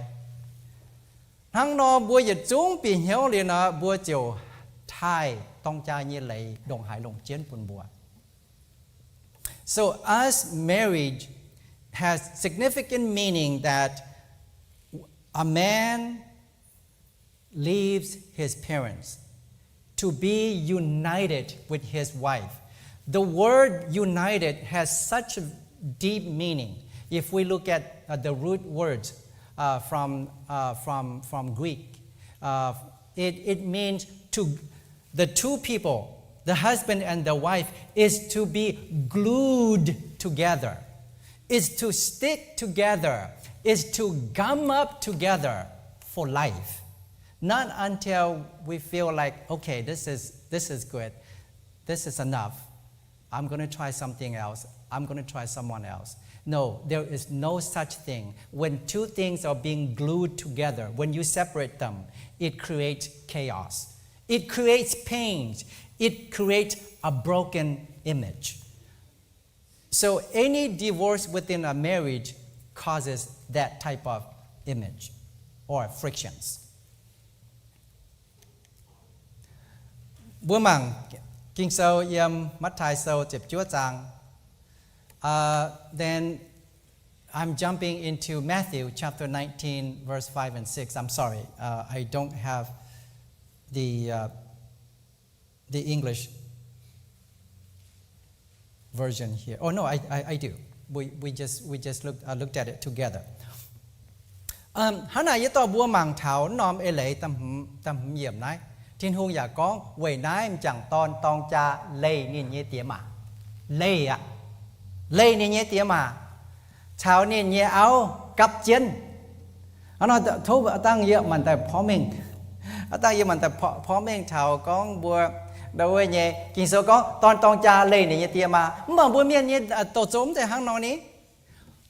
ทั้งนอบัวหยุดจุ้งปีเหี้ยวเลยเนาะบัวเจียวไทยต้องจ่ายเย่เลยดงหายลงเจียนปุ่นบัว so as marriage has significant meaning that a man leaves his parents to be united with his wife. The word united has such a deep meaning. If we look at the root words from Greek, it means the two people, the husband and the wife, is to be glued together, is to stick together, is to gum up together for life.Not until we feel like, okay, this is good, this is enough. I'm going to try something else. I'm going to try someone else. No, there is no such thing. When two things are being glued together, when you separate them, it creates chaos. It creates pain. It creates a broken image. So any divorce within a marriage causes that type of image or frictions. Bữa mằng kinh sâu yếm mắt thai sâu chếp chúa chàng. Then I'm jumping into Matthew chapter 19, verse 5 and 6. I'm sorry, I don't have the English version here. Oh no, I do. We just looked at it together. Hắn này với to bua màng thảo nom ê lệ tâm hiểm này. Thiên hương giả có quầy nái em chẳng ton cha lây nên nhé tía mà. Lây ạ. Lây nên nhé tía mà. Chào nên nhé áo cặp chân. Nó thú tăng hiểm mình tại phó mình. Tăng hiểm mình tại phó mình chào con bua đâu ấy nhé. Kinh số có ton cha lây nên nhé tía mà. Mà bua miên nhé tổ trốn tại hang nó ní.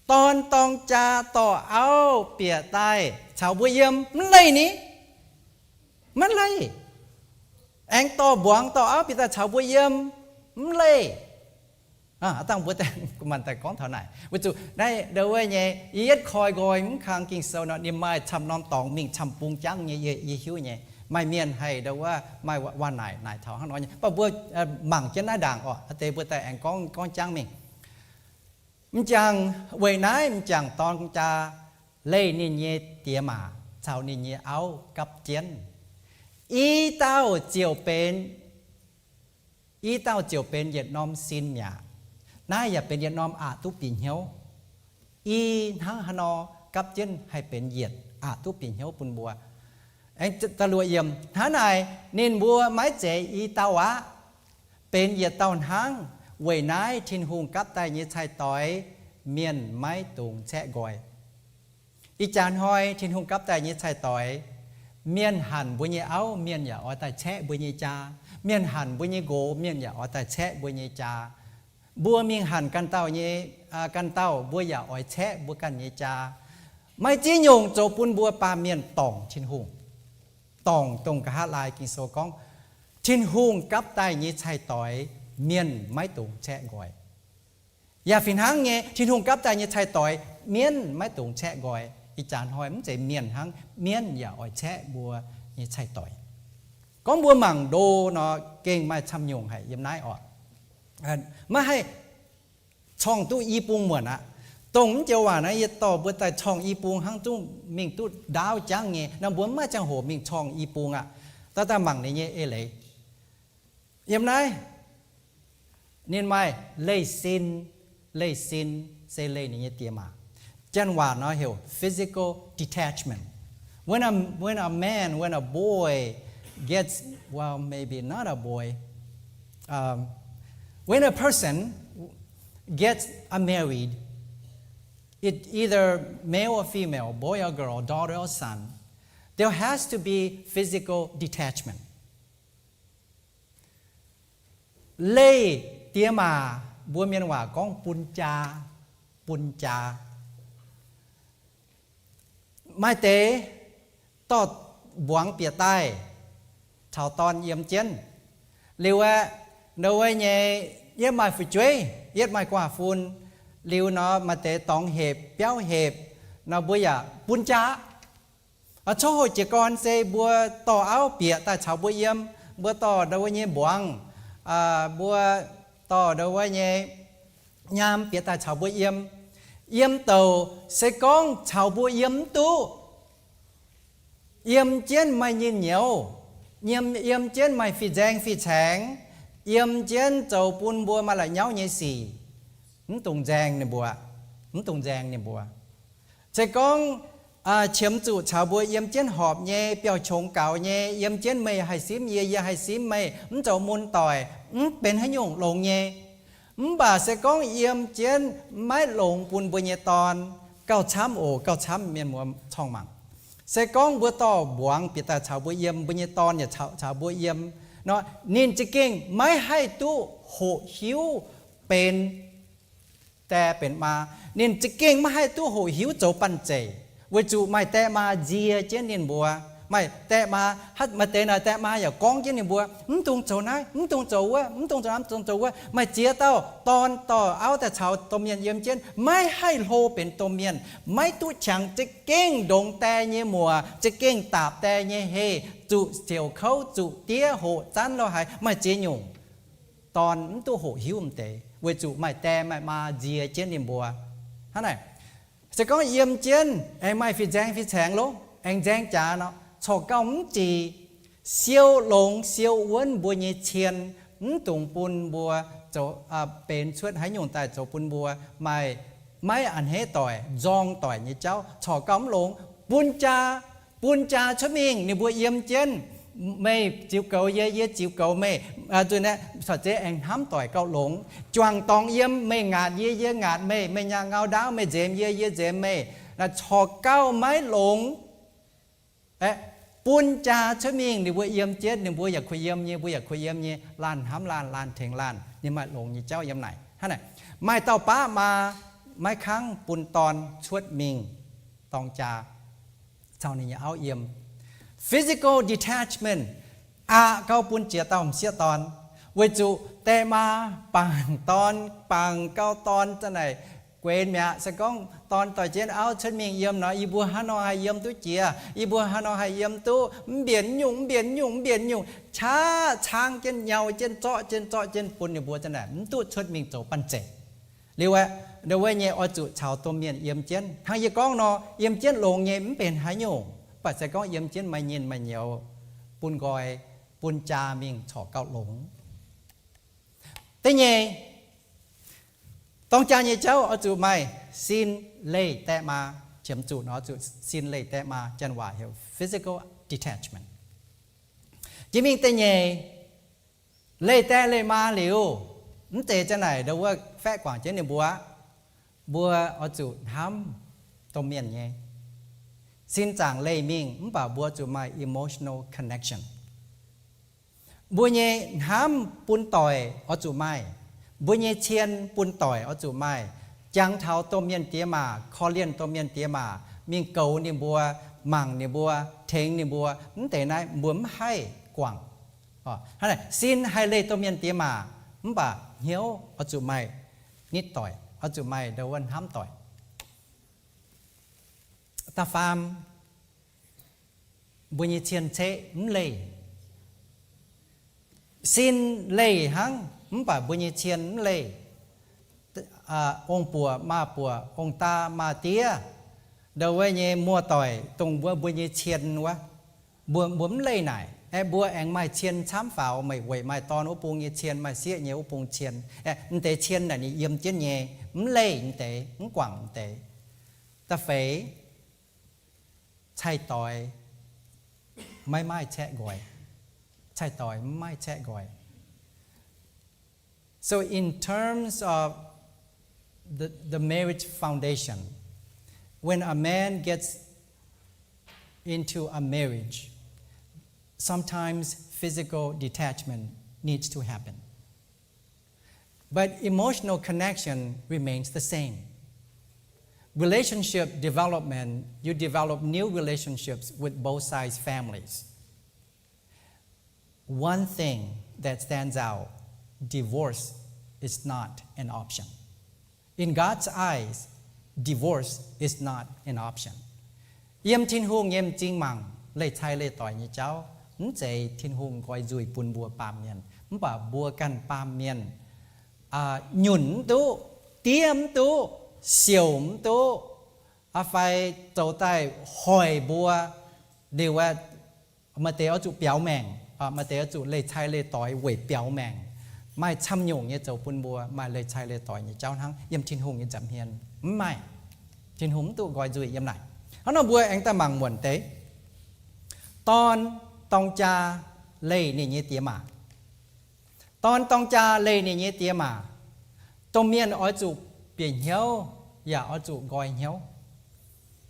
Ton cha tổ áo bìa tay. Chào bua hiểm lây ní. Mất lây. Anh to buông to áo bị ta chào bùi yếm lê tăng bùi tên của mình tại con thở này ví dụ đây đâu ấy nhé yết khoi gọi muốn khang kinh sâu nó đi mai chăm non tòng mình chăm bung trắng nhé y hiếu nhé mai miền hay đâu á maiวันnày thảo hắn nói nhé bà bùi mảng trên đá đàng tê bùi tại anh con trắng mình chẳng quầy nái mình chẳng ton cha lê nên nhé tía mà chào nên nhé áo cặp chiến ý tao chiều bên Việt Nam xin nhà nãy giờ bên Việt Nam tu bình hiếu ý hắn nó cấp chân hay bên Việt tu bình hiếu bùn bùa anh ta lùi yểm hắn này nên bùa máy chế ý tao á bên Việt tao hắn quầy nãy thiên hùng cấp tay như thay tỏi miền máy tùng sẽ gọi ý chán hoi thiên hùng cấp tay như thay tỏi miền hàn bùi nhẹ áo miền nhà ở tại chế bùi nhẹ cha miền hàn bùi nhẹ gỗ miền nhà ở tại chế bùi nhẹ cha bùa miền hàn căn tàu nhẹ căn tàu bùi nhà ở chế bùi căn nhẹ chaไม่จีnhungโจ ปุ่น bùa pa miền tòng thiên hùng tòng tรงcả hai lại kinh số con thiên hùng cấp tay nhẹ chạy tỏi miền máy tùng chế gọiอย่าphiền hăng nghe thiên hùng cấp tay nhẹ chạy tỏi miền máy tùng chế gọiอีจานหอยมันจะเมียนทั้งเมียนอย่าอ่อยแช่บัวนี่ใช่ต่อยก้องบัวหมั่งโดเนาะเก่งมาทำยงให้ยิ้มน้ายออกมาให้ช่องตู้อีปุงเหมือนอะตรงเจ้าว่านะยต่อบัวแต่ช่องอีปุงทั้งตู้มิงตู้ดาวจังเงี้ยน้ำบัวมาจังโหมิงช่องอีปุงอะแต่หมั่งในเงี้ยเอเลยยิ้มน้ายเนียนไม่เลยซินเซเลยในเงี้ยเตียมาJan wa no hill physical detachment. When a boy gets maybe not a boy. When a person gets married, it either male or female, boy or girl, daughter or son, there has to be physical detachment. Lê tia mà bua miền hòa con pun cha. Mai tế tọt buông bìa tay thảo toàn yếm chân liu á đâu ấy nhé yếm mai phải chơi yếm mai quả phun liu nó mà tế tòng hẹp béo hẹp nó bùi à bún chá ở chỗ hồi chỉ còn xe bùa tỏ áo bìa tại chào bùi yếm bùa tỏ đâu ấy nhé buông bùa tỏ đâu ấy nhé nhám bìa tại chào bùi yếm tàu sẽ con chào bùa yếm tu yếm trên mày nhìn nhiều yếm trên mày phi giang phi sáng yếm trên tàu bùn bùa mà lại nhau như xì tùng giang này bùa sẽ con chiếm chủ chào bùa yếm trên họp nhé biểu chống cáo nhé yếm trên mày hay xím nhé hay xím mày tàu môn tỏi bên hay nhung lồng nhé bà sẽ có yếm trên máy lồng bùn bùi nhẹ tòn cao chám miền mùa thong mặn sẽ có bữa to buông bị ta chào bùi yếm bùi nhẹ tòn nhà chào bùi yếm เนาะนินจะเก่งไม่ให้ตู้โหหิวเป็นแต่เป็นมานินจะเก่งไม่ให้ตู้โหหิวโจปันเจวิจูไม่แต่มาเจียเจนนินบัวไม่แต่มาฮัดมาแต่น่ะแต่มาอย่ากองเจนนินบัวตรงโจนายตรงโจวะตรงโจน้ำตรงโจวะไม่เจียเต้าตอนต่อเอาแต่ชาวตมเมียนเยี่ยมเจนไม่ให้โลเป็นตมเมียนไม่ตู้ฉังจะเก่งดงแต่เยี่ยมัวจะเก่งตาบแต่เยี่ยเฮจุเจียวเขาจุเตี้ยโหจันเราหายไม่เจียหยงตอนตู้โหหิวมเตเวจุไม่แต่ไม่มาเจียเจนนินบัวท่านไหนจะก็เยี่ยมเจนไอ้ไม่ฟิแจงฟิแฉงลงไอ้แจงจ่าเนาะชอเก้าจีเซียวหลงเซียวอ้วนบัวเยเชียนตุงปุนบัวโจเป็นชวดให้ยงแต่โจปุนบัวไม่อันเฮต่อยจองต่อยนี่เจ้าชอเก้าหลงปุนจาชมิงนี่บัวเยี่ยมเจนไม่จิ๋วเก่าเย่จิ๋วเก่าไม่ตัวนี้สัจเจเองห้ามต่อยเก้าหลงจวงตองเยี่ยมไม่งาดเย่งาดไม่ยางเงาดาวไม่เจมเย่เจมไม่ชอเก้าไม้หลงปุนจาชมิงนี่บัวเยี่ยมเจ็ดนี่บัวอยากคุยเยี่ยมเย่บัวอยากคุยเยี่ยมเย่ลานห้ำลานเถงลานนี่มาหลงนี่เจ้าเยี่ยมไหนฮะไหนไม่เต่าป้ามาไม่ครั้งปุนตอนชวดมิงตองจาเจ้านี่เอาเยี่ยม physical detachment เก้าปุนเจียตอมเสียตอนเวจุแต่มาปังตอนปังเก้าตอนจะไหนเกวนเมียสก้องตอนต่อเจนเอาฉันมีเยี่ยมเนาะอีบัวฮานอให้เยี่ยมตู้เจียอีบัวฮานอให้เยี่ยมตู้เบียนหยุ่งช้าช้างเจนเหยาเจนเจาะเจนปุ่นอีบัวจะไหนตู้ชดมีโจปันเจเรียกว่าเดี๋ยวเนี่ยอจุชาวตัวเมียนเยี่ยมเจนทางยี่ก้องเนาะเยี่ยมเจนลงเนี่ยมันเป็นหายโยปัจจัยก้องเยี่ยมเจนไม่เย็นไม่เหนียวปุ่นกอยปุ่นจามิงฉอเก้าหลงแต่เนี่ยต้องจานยี่เจ้าเอาจุไม่ซินเล่แต่มาเฉียมจุเนาะจุซินเล่แต่มาจันว่าเฮล physical detachment จิมิงแต่เนี่ยเล่แต่เล่มาเหลียวนั่นเตะจะไหนเดี๋ยวว่าแฝงกว่าเจ้าเนี่ยบัวเอาจุทำตัวเมียนเนี่ยซินจางเล่มิงมันป่าบัวจุไม่ emotional connection บัวเนี่ยทำปุ่นต่อยเอาจุไม่บุญเยเชียนปุนต่อยเอาจู่ไม่จังเท้าตัวเมียนเตี้ยมาคอเลียนตัวเมียนเตี้ยมามีเกาเนี่ยบัวมังเนี่ยบัวเทงเนี่ยบัวนั่นแต่นายบัวไม่ให้กว่างฮะไหนซินไฮเลตัวเมียนเตี้ยมามันป่าเหี้ยวเอาจู่ไม่นิดต่อยเอาจู่ไม่เดวันห้ามต่อยตาฟาร์มบุญเยเชียนเชมเลยซินเลยหังมันป่าบุญเชียนเลยองปัวมาปัวองตามาเตี้ยเดาไว้เนี่ยมัวต่อยตรงบัวบุญเชียนวะบัวมเลยไหนไอ้บัวแองไม่เชียนช้ำฝ่าวไม่ไหวไม่ตอนอุปงเชียนไม่เสียเนี่ยอุปงเชียนนั่นแต่เชียนน่ะนี่เยี่ยมเจียนเนี่ยมันเลยนั่นแต่มันกว่างแต่ตาเฟยใช่ต่อยไม่แช่ก่อยใช่ต่อยไม่แช่ก่อยSo in terms of the marriage foundation, when a man gets into a marriage, sometimes physical detachment needs to happen. But emotional connection remains the same. Relationship development, you develop new relationships with both sides' families. One thing that stands out, divorce is not an option. In God's eyes, divorce is not an option. Yem tin hung yem jing mang, lei chai lei tỏi như cháu, chạy tin hung coi dùi bùn bùa pàm miền, bà bùa căn pàm miền, nhún tú, tiêm tú, xiêu tú, phải trâu tay hỏi bùa, đều là mà tế ở chỗ béo mèng, mà tế ở chỗ lei chai lei tỏi quẩy béo mèng. Mai chăm nhung như cháu bùn bùa, mai lei chai lei tỏi như cháu thắng, yem tin hung như chậm hiền, mai tin hung tú gọi dùi yem này. Hắn nói bùa anh ta mang muộn tế, tòn tông cha lei này như tía mà, tòn tông cha lei này như tía mà, tông miên ở chỗ biển hiếu, ya ở chỗ gọi hiếu,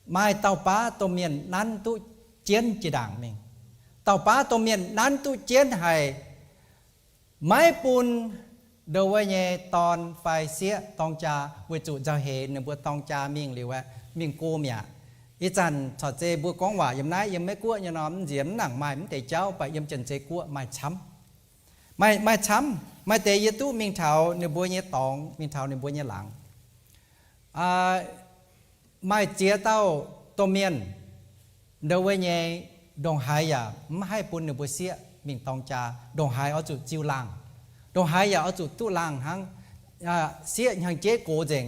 mai tàu pá tông miên năn tu chiến chỉ đảng mình, tàu pá tông miên năn tu chiến hay ไม้ปูนโดยว่าเนี่ยตอนไฟเสียตองจาวิจุเจ้าเหนเนี่ยบัวตองจามิ่งหรือว่ามิ่งกูเมียอีจันถอดเจบัวกองหว่ายำน้ายำไม่กั้วยำน้อมเสียมหนังไม้มันเตะเจ้าไปยำจันเจกั้วไม้ช้ำไม้ช้ำไม้เตะยตู้มิ่งเท้าเนี่ยบัวเนี่ยตองมิ่งเท้าเนี่ยบัวเนี่ยหลังไม้เจียเต้าตัวเมียนโดยว่าเนี่ยดงหายอย่าไม่ให้ปูนเนี่ยบัวเสียมิ่งตองจาดงหายเอาจุดจิวลางดงหายอย่าเอาจุดตู้ลางทั้งเสียอย่างเจ๊โกเจง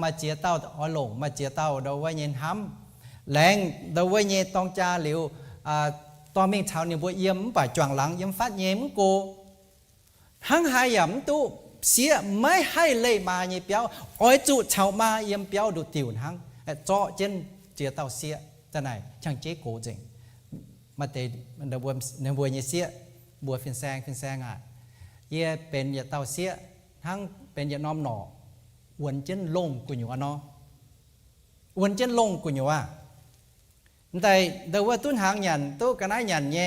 มาเจียเต้าอ้อหลงมาเจียเต้าโดยว่าเย็นห้ำแรงโดยว่าเย็นตองจาเหลียวตอนมิ่งเท้าเนี่ยบัวเยี่ยมป่าจวงหลังยิ่มฟัดเยี่ยมโกทั้งหายอย่าตู้เสียไม่ให้เลยมาเยี่ยเปียวอ้อยจุดเช้ามาเยี่ยมเปียวดูติวทั้งเจาะเจนเจียเต้าเสียจะไหนช่างเจ๊โกเจงมาเตะมันเดือบในบัวเยี่ยเสียบัวฟินแซงเยี่ยเป็นเยี่ยเต้าเสียทั้งเป็นเยี่ยน้อมหน่อวนเจนลงกุญยวะเนาะวนเจนลงกุญยวะแต่เดี๋ยวว่าตุ้นหางหยันตู้กันไอ้หยันเย่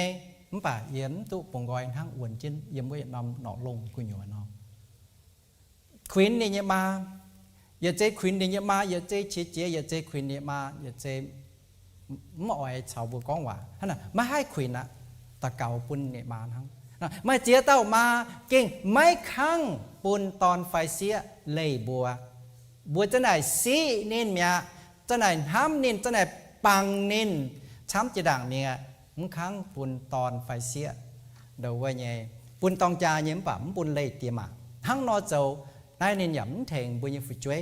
มันป่ะเยี่ยมตู้ปงกอยทั้งวนเจนเยี่ยมไว้นำหน่อลงกุญยวะเนาะควินนี่เนี่ยมาอย่าเจควินนี่เนี่ยมาอย่าเจเจี๊ยอย่าเจควินนี่มาอย่าเจไม่อ่อยชาวบัวก้องว่าท่านน่ะไม่ให้ควินนะตะเก่าปุ่นเนี่ยมาทั้งไม่เจียเต้ามาเก่งไม่คั่งปุ่นตอนไฟเสียเลยบัวจะไหนซีนินเมียจะไหนห้ามนินจะไหนปังนินช้ำจะด่างเมียมึงคั่งปุ่นตอนไฟเสียเดี๋ยวว่าไงปุ่นตองจาเยี่ยมปั๊มปุ่นเลยเตียมาทั้งนอเจ้านายนินหยำเถงบัวยังฝึกช่วย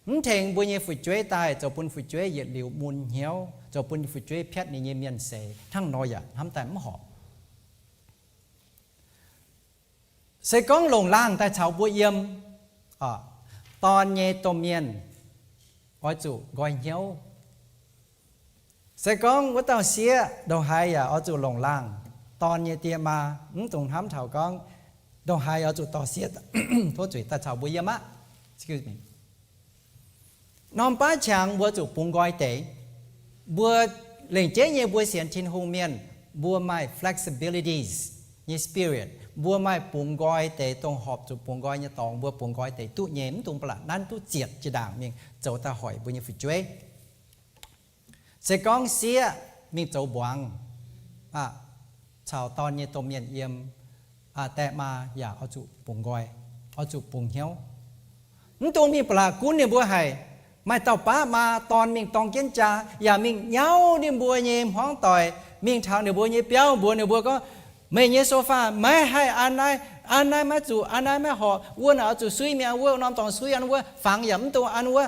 มึงเถงบัวยังฝึกช่วยตายเจ้าปุ่นฝึกช่วยเหยียดเหลียวมุนเหี้ยวเจ้าปุ่นฝึกช่วยเพชรนี่เมียนเสทั้งนอยทำแต่ไม่หอบใส่ก้องลงล่างแต่ชาวบัวเยี่ยมตอนเยตัวเมียนอ้อยจุก้อยเหี้ยวใส่ก้องว่าเต่าเสียดงหายอ้อยจุลงล่างตอนเยเตียมาตรงทำเถาก้องดงหายอ้อยจุต่อเสียโทษจุแต่ชาวบัวเยี่ยมะ excuse me น้องป้าช่างบัวจุปุ่งก้อยเต๋บัวเหล่งเจ๊เยบัวเสียนทินหงเมียนบัวไม่ flexibilities เย spiritบัวไม่ปุ่งก้อยเตะตรงหอบจุปุ่งก้อยเนี่ยตองบัวปุ่งก้อยเตะตู้เยี่ยมตรงปลานั่นตู้เจียดจะด่างเมียงเจ้าตาหอยบัวเนี่ยฝึกช่วยเสกองเสียมีเจ้าบวงชาวตอนเนี่ยตัวเมียนเยี่ยมแต่มาอยากเอาจุปุ่งก้อยเอาจุปุ่งเหี้ยวนั่นตัวมีปลากุ้นเนี่ยบัวไห่ไม่เต่าป้ามาตอนมิงตองเกี้ยนจ่าอย่ามิงเย้าเนี่ยบัวเยี่ยมห้องต่อยมิงเท้าเนี่ยบัวเนี่ยเปี้ยวบัวเนี่ยบัวก็ไม่เยโซฟาไม่ให้อันไหนไม่จูอันไหนไม่หอวัวเอาจูซุยมีวัวนอนตองซุยอันวัวฝังหยำตัวอันวัว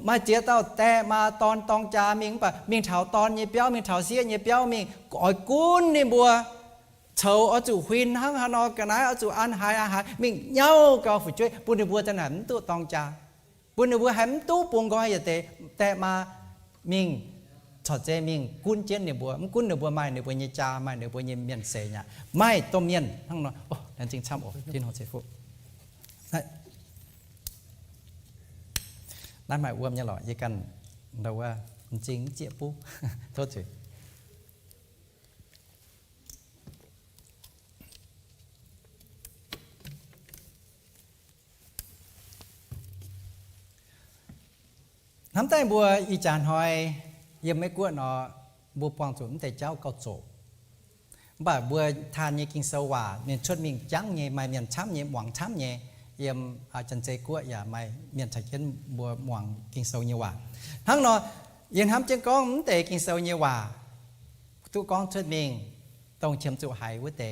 มาเจียเต้าแต่มาตอนตองจามิงปะมิงเถาตอนเยี่ยเปี้ยวมิงเถาเสียเยี่ยเปี้ยวมิงอ่อยกุ้นนี่บัวเฉาเอาจูหินทั้งฮานอกันไหนเอาจูอันหายอาหารมิงเย้าก็ฝึกช่วยปุ่นในบัวจะหนันตัวตองจาปุ่นในบัวแหมตู้ปงก้อยอย่าแต่มามิงชอดเจมิงกุ้นเจนเนี่ยบัวมันกุ้นเนี่ยบัวไม่เนี่ยบัวเนี่ยจ่าไม่เนี่ยบัวเนี่ยเมียนเสียเนี่ยไม่ต้มเมียนทั้งนั้นโอ้นั่นจริงช้ำอกที่นอเซฟุนั่นหมายว่าเนี่ยหรอยี่กันเราว่าจริงเจี๊ยบปุ๊โทษทีน้ำใต้บัวอีจานหอยยังไม่กลัวเนาะบัวปองจุนแต่เจ้าเกาโจบ่าบัวทานยังกินสว่าเนี่ยชดมิงจังเนี่ยไม่เมียนช้ำเนี่ยหวังช้ำเนี่ยยังอาจารย์เจกัวอย่าไม่เมียนฉักเช่นบัวหวังกินเสาเนี่ยว่าทั้งเนาะยังทำเจ้าก้องแต่กินเสาเนี่ยว่าทุกก้องชดมิงต้องเชื่อมจุหายวิเต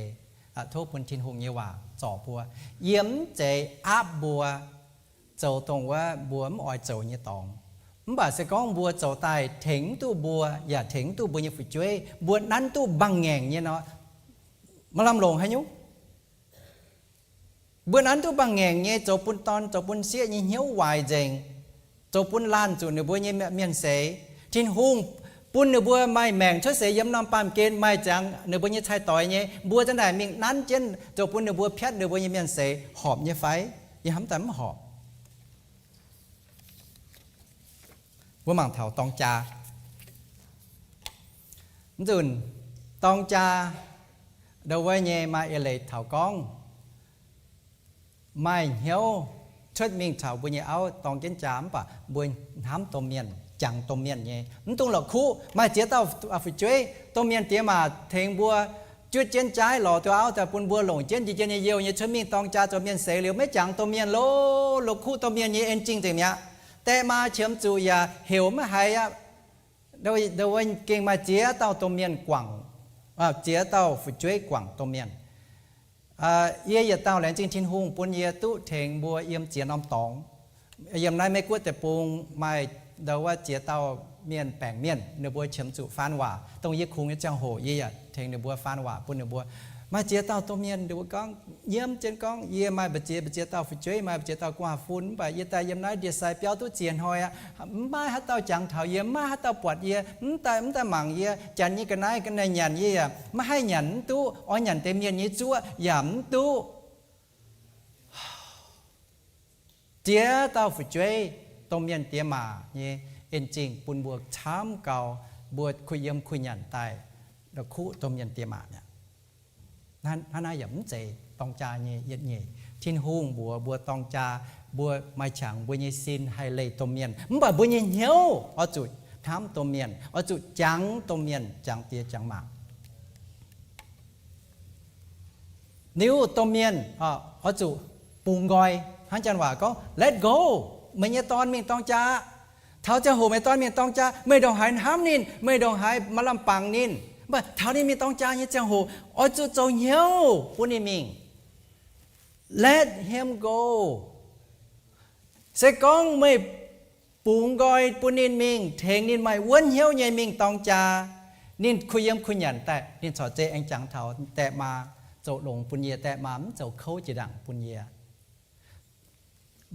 โทษปุ่นทินหงเนี่ยว่าจ่อบัวเยี่ยมเจอาบบัวโจตรงว่าบัวไม่อ่อยโจเนี่ยตองbà sẽ có bùa trầu tài thỉnh tu bùa và thỉnh tu bùa như phải chơi bùa đánh tu bằng ngàn như nó mà làm lồn hay nhú bùa đánh tu bằng ngàn như trầu pun ton trầu pun xía như hiếu hoài dèn trầu pun lan chủ nửa bùa như miền sế trên hung pun nửa bùa mai mèn cho sế yếm năm pam kên mai chẳng nửa bùa như thay tỏi như bùa cho này miệng nắn trên trầu pun nửa bùa phét nửa bùa như miền sế họp như phái như hắm tắm họpว่ามังเถาตองจาจุนตองจา đầu với nhẹ mà lệ thảo con mai hiếu chất mình thảo bùi nhẹ áo tòng kiến chám và bùi hám tôm miền chẳng tôm miền nhẹ tung là khu mà chế tao phải chơi tôm miền tía mà thèn bùa chút trên trái lòตัวáoแต่ปุ่นบัวหลงเจนจีเจนเยี่ยวเนี่ยฉันมีตองจ่าตัวเมียนเสียเหลียวไม่จังตัวเมียนโลคู่ตัวเมียนเนี่ยเอ็นจริงแต่เนี้ยแต่มาเชื่อมจูอย่าเหวไม่หายอ่ะโดยเก่งมาเจี๊ยเต้าตัวเมียนกว่างเจี๊ยเต้าฝึกช่วยกว่างตัวเมียนเยี่ยเต้าแหลนจริงทิ้นหุงปุ่นเยี่ยตู้เถงบัวเยี่ยมเจี๊ยน้อมตองเยี่ยมนายไม่กลัวแต่ปุงไม่เดาว่าเจี๊ยเต้าเมียนแปลงเมียนเนื้อบัวเชื่อมจูฟานว่าตรงเยี่ยคุงเนี่ยจังโหเยี่ยเถงเนื้อบัวฟานว่าปุ่นเนื้อบัวมาเจี๊ยเต้าตัวเมียนดูก้องเยี่ยมเจนก้องเยี่ยมาเจี๊ยเต้าฝึกช่วยมาเจี๊ยเต้ากว่าฟุ้นไปเยี่ยแต่เยี่ยมนายเดียใส่เปียวตู้เจียนหอยอ่ะมาฮัตเต้าจังเถาเยี่ยมาฮัตเต้าปวดเยี่ยแต่หมั่งเยี่ยจันยี่กันนายกันนายหยันเยี่ยมาให้หยันตู้อ๋อหยันเต็มเยี่ยนี้จั่วหยำตู้เจี๊ยเต้าฝึกช่วยตัวเมียนเตี้ยมาเนี่ยเอ็นจริงปุ่นบวกช้ำเก่าบวชคุยยมคุยหยันตายแล้วคู่ตัวเมียนเตี้ยมาเนี่ยนั่นท่านนายหยำเจตองจาเนี่ยเย็ดเนี่ยทิ้นหุงบัวตองจาบัวไม้ฉางบัวเนี่ยซินไฮเลยตัวเมียนมันแบบบัวเนี่ยเหี่ยวเอาจุดทำตัวเมียนเอาจุดจังตัวเมียนจังเตี้ยจังมานิ้วตัวเมียนเอาจุดปูงกอยท่านจันว่าก็ let go ไม่เนี่ยตอนมีตองจาเท้าจะโหไม่ตอนมีตองจาไม่ต้องหายห้ามนินไม่ต้องหายมาลำปังนินบ่เท้านี้มีตองจาเนี่ยจะโหอ๋อจุดโจเหี่ยวปุ่นนี่มิง let him go เสกองไม่ปูงกอยปุ่นนินมิงเทงนินไม่วนเหี่ยวใหญ่มิงตองจานินคุยยมคุยหยันแต่นินสอเจเองจังเท้าแต่มาโจหลงปุ่นเยียแต่มาโจเข้าจีดังปุ่นเยีย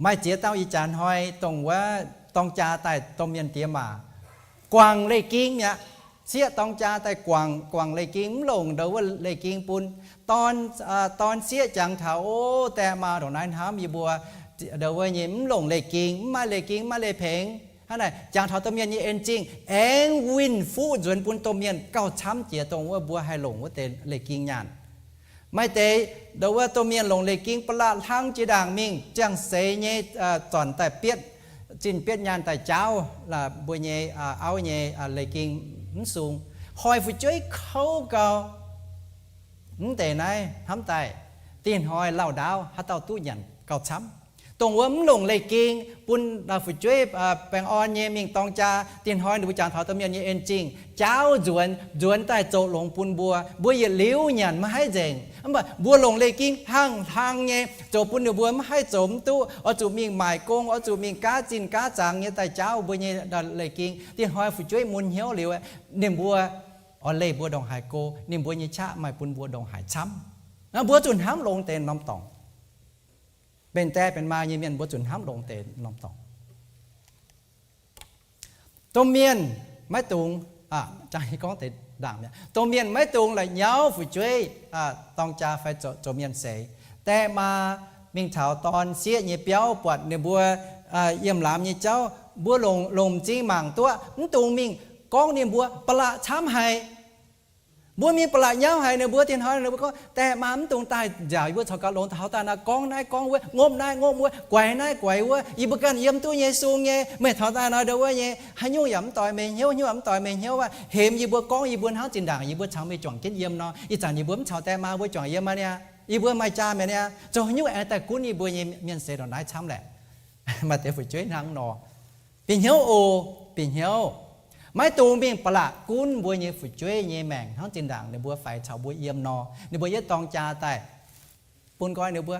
ไม่เจียเต้าอีจานหอยตรงว่าตองจาแต่ตอมเมียนเตียมากวางเลยกิ้งเนี่ยเสียตองจาแต่กวางเลยกิ้งหลงเดาว่าเลยกิ้งปุ่นตอนเสียจังเถาแต่มาตรงนั้นหามีบัวเดาว่ายิ้มหลงเลยกิ้งมาเลยเพงฮะไหนจังเถาตอมเมียนนี่เอ็นจริงเอ็งวินฟูจวนปุ่นตอมเมียนเก้าช้ำเจียตรงว่าบัวให้หลงว่าเตเลยกิ้งยันไม่เตะเดาว่าตัวเมียนหลงเลยกิ้งปลาทั้งจีด่างมิงจังเสยเน่จอนแต่เปียดจินเปียดยานแต่เจ้าlà buổi nhẹ áo nhẹ lấy kinh xuống hỏi phụ chơi khâu cao tệ này hám tài tiền hỏi lao đào hát tàu tu nhận cao chấmตรงว่าหลงเลยกิ้งปุ่นดาวฝึกช่วยแปลงอ่อนเยมิงตองจาตีนหอยดูจานเผาตะเมียนเยเอ็นจริงเจ้าจวนใต้โจหลงปุ่นบัวอย่าเลี้ยวหยันมาให้เจงอันบ่บัวหลงเลยกิ้งทางเยโจปุ่นเดือบัวมาให้โจมตู้เอาจูมิงหมายกงเอาจูมิงก้าจินก้าจางเยแต่เจ้าบัวเยดเลยกิ้งตีนหอยฝึกช่วยมุนเหี้ยวเหลียวนิ่มบัวอ่อนเลยบัวดองหายโกนิ่มบัวเยชะหมายปุ่นบัวดองหายช้ำบัวจุนห้ามลงเต็นน้ำตองเป็นแต่เป็นมาเยี่ยมบัวจุนห้ามลงเตนน้องตองตัวเมียนไม่ตุงใจก้องเตด่างเนี่ยตัวเมียนไม่ตุงเลยเย้าฝืนช่วยต้องจ่าไฟโจเมียนเสยแต่มามิงเถาตอนเสียเยี่ยเปียวปวดเนื้อบัวเยี่ยมหลามเยี่ยเจ้าบัวลงจีหมั่งตัวตุงมิงก้องเนี่ยบัวปลาช้ำไห้บัวมีปลาเย้าไห้ในบัวเตียนหอยในบัวก็แต่มามันตรงตายใหญ่บัวชาวกาลงเท้าตาหน้ากองนายกองเว้ยงมนายงมเว้ยไกวนายไกวเว้ยอีบุกันเยี่ยมตัวเยซูเงี้ยไม่เท้าตาหน้าเดียวเว้ยเงี้ยให้ยุ่งยำต่อยเมย์เหี้ยำต่อยเมย์เหี้ยวว่าเห็มอีบัวกองอีบัวเท้าจินด่างอีบัวชาวไม่จ่องกินเยี่ยมเนาะอีจานอีบัวชาวแต่มาบัวจ่องเยี่ยมมาเนี่ยอีบัวไม่จ้าเมย์เนี่ยจ่องยุ่งแต่กุ้นอีบัวเงี้ยเมียนเสดอนได้ช้ำแหละมาแต่ฝืนช่วยนางนอปีเหี้ยวโอปีเหี้ยวไม่ตูมเบียงปลากุ้นบัวเยฝุช่วยเยแมงทั้งจินด่างในบัวไฟชาวบัวเยี่ยมนอในบัวเยตองจาแต่ปุ่นก้อยในบัว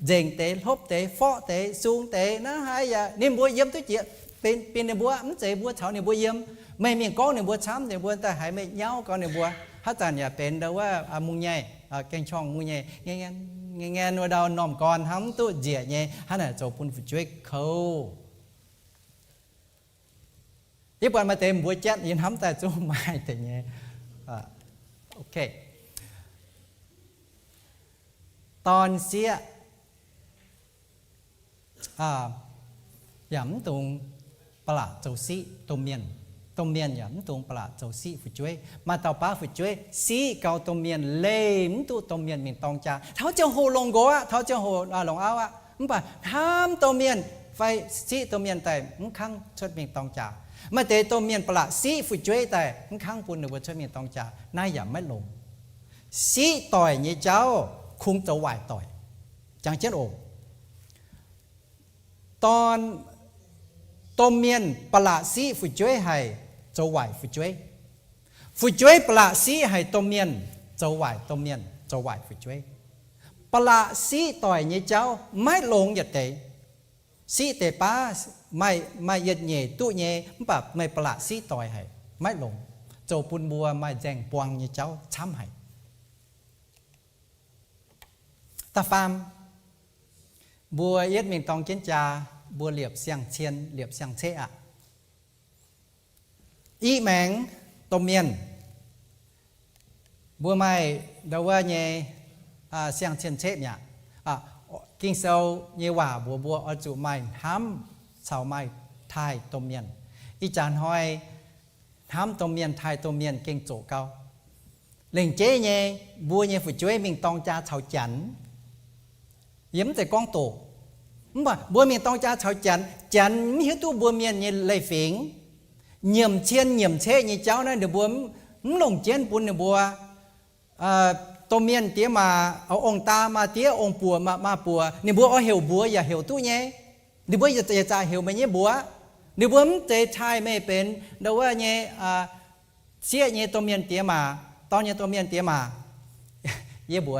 เจงเตะลบเตะฟอเตะซูงเตะนะฮะอย่าในบัวเยี่ยมตัวเจี๊ยเป็นในบัวมันเจบัวเฉาในบัวเยี่ยมไม่มีก้อนในบัวช้ำในบัวแต่หายไม่เย้าก้อนในบัวถ้าจานอย่าเป็นแต่ว่ามุงใหญ่แกงช่องมุงใหญ่เงี้ยนัวดาวน้อมก้อนทั้งตัวเจี๊ยใหญ่ฮันน่ะโจปุ่นฝุช่วยเขาที่ปอนมาเต็มบัวแจ๊ดยินทำแต่จูไม่แต่เงี้ยโอเคตอนเสียหยำตรงปลาเจ้าซีตัวเมียน tôm miên nhẫn tuồng bả châu sĩ phụ chuối mà tàu bá phụ chuối sĩ cao tôm miên lêm tu tôm miên mình tông cha tháo cho hồ lồng gỗ á tháo cho hồ lồng áo á không phải ham tôm miên phải sĩ tôm miên tại không khăng xuất mình tông cha mà để tôm miên bả sĩ phụ chuối tại không khăng buồn được xuất mình tông cha nay giờ mới lồng sĩ tỏi như cháu khung châu hoài tỏi chẳng chết ổตอนต้มเมียนปลาซีฟุจวยให้เจ้าไหวฟุจวยปลาซีให้ต้มเมียนเจ้าไหวต้มเมียนเจ้าไหวฟุจวยปลาซีต่อยเนี่ยเจ้าไม่ลงหยัดเตะซีเตะป้าไม่หยัดเหย่ตู้เหย่แบบไม่ปลาซีต่อยให้ไม่ลงเจ้าปุ่นบัวไม่แจงปวงเนี่ยเจ้าช้ำให้ตาฟามบัวเย็ดเมียงตองเจนจาบัวเหลียบเสียงเชียนเหลียบเสียงเชะอีแมงต้มเมียนบัวไม่เดาว่าเนี่ยเสียงเชียนเชะเนี่ยกินเซลเนี่ยว่าบัวเอาจุไม่ทำเสาไม่ไทยต้มเมียนอีจานหอยทำต้มเมียนไทยต้มเมียนเก่งโจเกาเล่งเจ๊เนี่ยบัวเนี่ยฝึกช่วยเมียงตองจาเฉาจันยิ้มแต่ก้องโตmà bữa miền tông cha chào chắn hiếu tu bữa miền như lấy phiền nhầm chế như cháu này được bữa lồng chén bún được bữa tôm miền tía mà ông ta mà tía ông bùa mà bùa nếu bữa hiểu bùaอย่าhiểu tu nhé nếu bữaจะhiểu mấy nhé bùa nếu bữaจะใช่ไม่เป็นเดี๋ยวว่าเนี่ยเสียเนี่ยตôm miền tía màตอนเนี่ยตôm miền tía mà ยี่บัว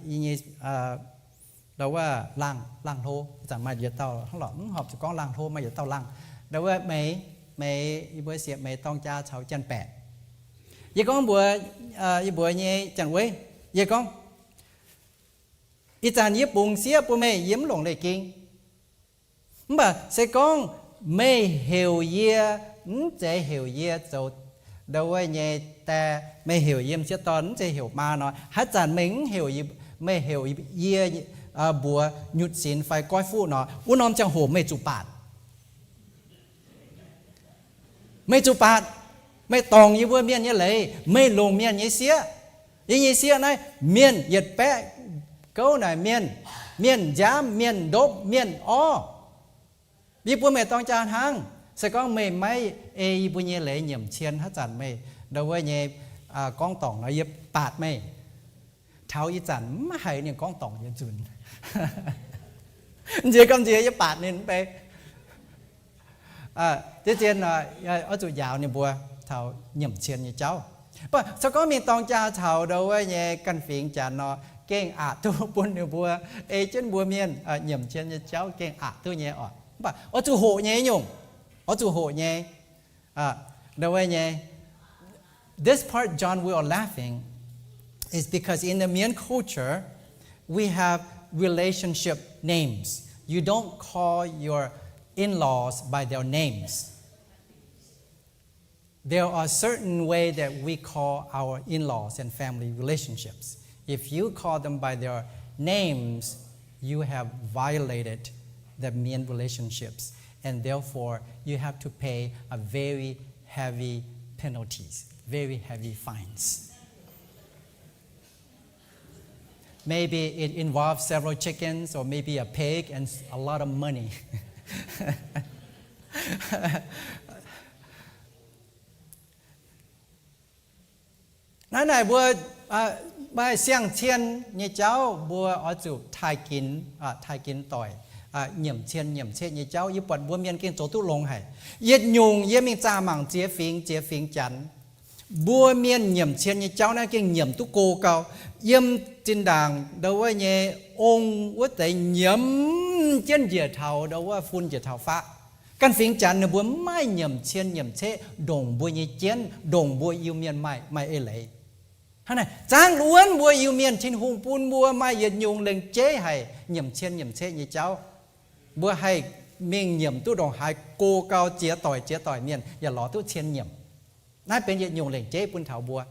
ยี่เราว่าล่างโทจะมาเยอะเต่าข้างหลังหอบจะก้องล่างโทมาเยอะเต่าล่างเราว่าไม่บัวเสียไม่ต้องจ้าเฉาจันแปะยี่ก้องบัวเนี่ยจันเว้ยยี่ก้องอีจานยี่ปุ่งเสียปุ่งไม่ยิ้มหลงเลยกิงบ่เสก้องไม่เหี่ยวเยี่ยจะเหี่ยวเยี่ยจะเราว่าเนี่ยแต่ไม่เหี่ยวเยี่ยมเสียตอนจะเหี่ยวมาหน่อยฮัจจานไม่เหี่ยวไม่เหี่ยวเยี่ยบัวหยุดศีลไฟก้อยฟู่เนาะอุ้นอมจังโหไม่จูปาดไม่ตองยี่บัวเมียนยี่เลยไม่ลงเมียนยี่เสียยี่เสียนั่นเมียนเหยียดแปะเก้าหน่อยเมียนย้ำเมียนดบเมียนอ้อยี่บัวไม่ต้องจานหางสก้องไม่ยี่บัวยี่เลยเหยี่ยมเชียนฮัจจันไม่เดาว่ายี่ก้องตองเนาะยี่ปาดไม่เท้าอีจันไม่ให้เนี่ยก้องตองยี่จุนเจ้าคำเจ้าจะปาดนี่ไปเจ้าเจนเอาจุดยาวเนี่ยบัวเท้าหย่ำเชียนเนี่ยเจ้าป่ะสักก็มีตองจ้าเท้าเดาไว้เนี่ยกันฝิงจานเนาะเก่งตัวปุ่นเนี่ยบัวเจนบัวเมียนหย่ำเชียนเนี่ยเจ้าเก่งตัวเนี่ยอ่ะป่ะเอาจุโหเนี่ยยงเอาจุโหเนี่ยเดาไว้เนี่ย this part John we are laughing is because in the Mian culture we have relationship names. You don't call your in-laws by their names. There are certain ways that we call our in-laws and family relationships. If you call them by their names, you have violated the Mian relationships, and therefore you have to pay a very heavy penalties, very heavy fines. Maybe it involves several chickens or maybe a pig and a lot of money. Nói này bữa bài xiang chiên như cháu bữa ở chủ thai kín tỏi nhẩm chiên như cháu như bận bữa miên kinh chỗ tu lông hay yết nhung yết mình cha mảng chế phiến chắn bữa miên nhẩm chiên như cháu này kinh nhẩm tu cô cao yếm trên đàng đâu ấy nhé ông quốc tế nhẩm trên dìa thảo đâu ấy phun dìa thảo phá căn phiến chắn là bữa mai nhẩm chế đồng bữa như chén đồng bữa yêu miên mai ê lấy thế này trang luôn bữa yêu miên trên hùng phun bữa mai yết nhung lên chế hay nhẩm chế như cháu bữa hay mình nhẩm tu đồng hai cô cao chế tỏi miênอย่าล้อtu chiên nhẩmนั่นเป็นyết nhung lên chế phun thảo bữa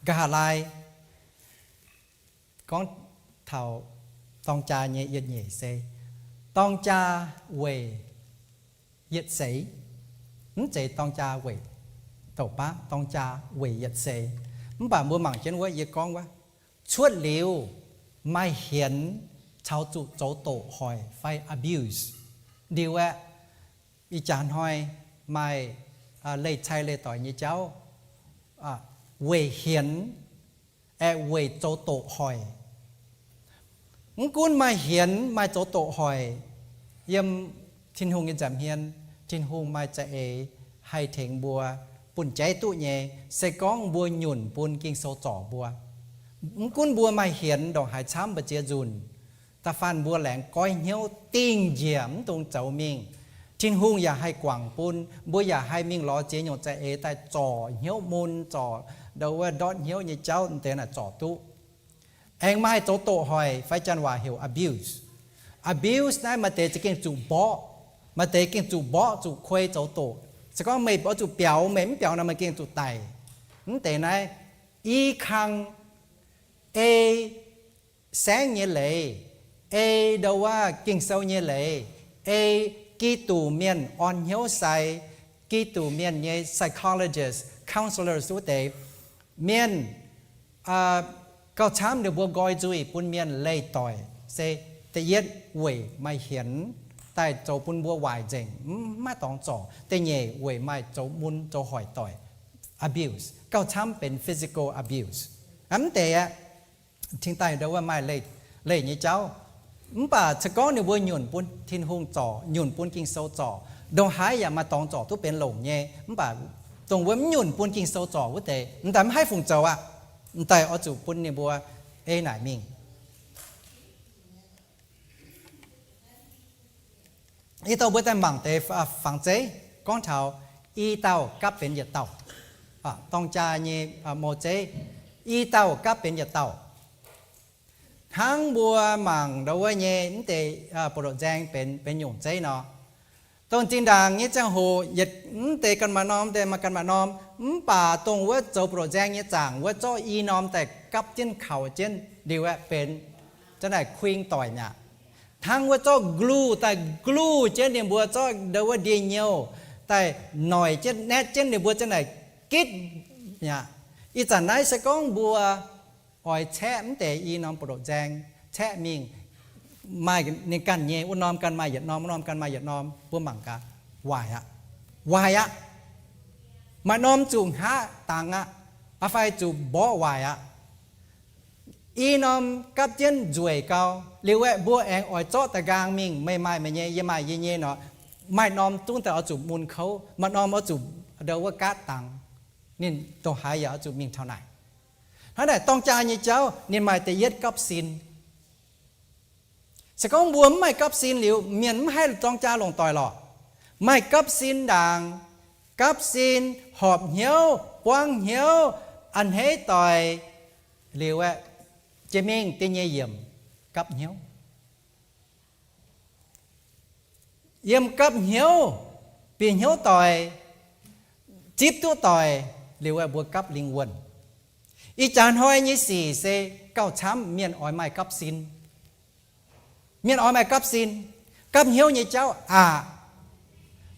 gà lai con thảo tông cha nhẹ yết nhẹ xe tông cha về nhiệt sĩ chỉ tông cha về tổ bá tông cha về nhiệt sĩ bà mua mảng trên quá gì con quá suốt liều mai hiển cháu chủ cháu tổ hỏi phải abuse điều á ý chán hỏi mai lấy chay lấy tỏi như cháu về hiển về cháu tổ hỏi cuốn mai hiển mai cháu tổ hỏi yếm thiên hùng yên giảm hiền thiên hùng mai chạy hay thèn bùa bùn cháy tụ nhẹ sẽ có bùa nhuận bùn kinh sâu trỏ bùa cuốn bùa mai hiển đỏ hải chám bờ chia dùn ta phan bùa lẹng coi nhau tình diễm tung cháu mình thiên hùngอย่าให้กว่างปุ่นบอย่าให้มิ่งล้อเจียหยดใจแต่จ่อเหี้ยวมุนจ่อเดาว่าดอดเหี้ยวยี่เจ้าแต่น่ะจ่อตุเองไม่โจโตหอยไฟจันว่าเหี่ยว abuse นั่นมาเตะจะกินจูบ่มาเตะกินจูบ่จูควยโจโตสก็ไม่บ่จูเปียวไม่เปียวนั่นมากินจูไตนั่นแต่ไหนอีคังเอแสงเงี้ยเลยเอเดาว่ากินเศร้าเงี้ยเลยเอกีตูเมียนอ่อนเหี้ยวใสกีตูเมียนเนี่ย psychologist counselor สุดเตเมียนก็ช้ำเดี๋ยวบัวกอยจุยปุ่นเมียนเลยต่อยเซแต่เย็ดเว่ยไม่เห็นแต่โจปุ่นบัววายเจงไม่ต้องจ่อแต่เย่เว่ยไม่โจมุนโจหอยต่อย abuse ก็ช้ำเป็น physical abuse อันแต่ทิ้งใต้เดี๋ยวว่าไม่เลยนี่เจ้าป่าสก้อนเนี่ยบัวหยุ่นปุ่นทิ้งหงจ่อหยุ่นปุ่นกินโซจ่อดงหายอย่ามาต้องจ่อทุกเป็นหลงเย่ป่าตรงว่าหยุ่นปุ่นกินโซจ่อว่าแต่ไม่ให้ฝุ่งเจ้าแต่เอาจูปุ่นเนี่ยบัวไหนมิงอีเต้าบัวแต่หมั่งแต่ฝังเจ๊ก้อนเท้าอีเต้ากับเป็นเหยียดเต้าต้องจ่าเนี่ยโมเจอีเต้ากับเป็นเหยียดเต้าทั้งบัวหมั่งเราว่าเนี่ยแต่โปรดแจ้งเป็นหยุ่งเจ๊เนาะตรงจินด่างเนี่ยจังโหเหยียดแต่กันมานอมแต่มากันมานอมป่าตรงว่าเจ้าโปรแจ้งเนี่ยจางว่าเจ้าอีนอมแต่กับเจนเข่าเจนดีว่าเป็นจะได้ควิงต่อยเนี่ยทั้งว่าเจ้ากลูแต่กลูเจนเนี่ยบัวเจ้าเดว่าเดียเนียวแต่หน่อยเจนแน่เจนเนี่ยบัวจะไหนกิดเนี่ยอีจันไหนสก้องบัวอ่อยแช่แต่อีนอมโปรแจ้งแช่มิงมาในกันเย่อุนอมกันมาหยัดนอมนอมกันมาหยัดนอมพวกหมั่งกาวายมานอมจุงหาต่างอาไฟจูบ่วายอีนอมกับเจนจวยเกาเรียกว่าบัวแองอ่อยโจตะกางมิงไม่เย่ยังไม่เย่เนาะไม่นอมตุ้งแต่เอาจูมุนเขามานอมเอาจูเดาว่ากาตังนี่ตัวหายอย่าเอาจูมิงเท่าไหร่ท่านไหนต้องจ่ายยี่เจ้านี่หมายแต่ยึดกับสินสก้องบัวไม่กับสินหลิวเมียนไม่ให้ต้องจ่าลงต่อยหรอกไม่กับสินด่างกับสินหอบเหี้ยวปวงเหี้ยวอันให้ต่อยเรียกว่าเจมิงตีเยี่ยมกับเหี้ยวเยี่ยมกับเหี้ยวเปลี่ยนเหี้ยวต่อยจิบตัวต่อยเรียกว่าบัวกับลิงวนอีจานหอยยี่สี่เซเก้าช้ำเมียนอ้อยไม่กับสินเมียนอ้อยไม่กับสินกับเหี้ยวยี่เจ้า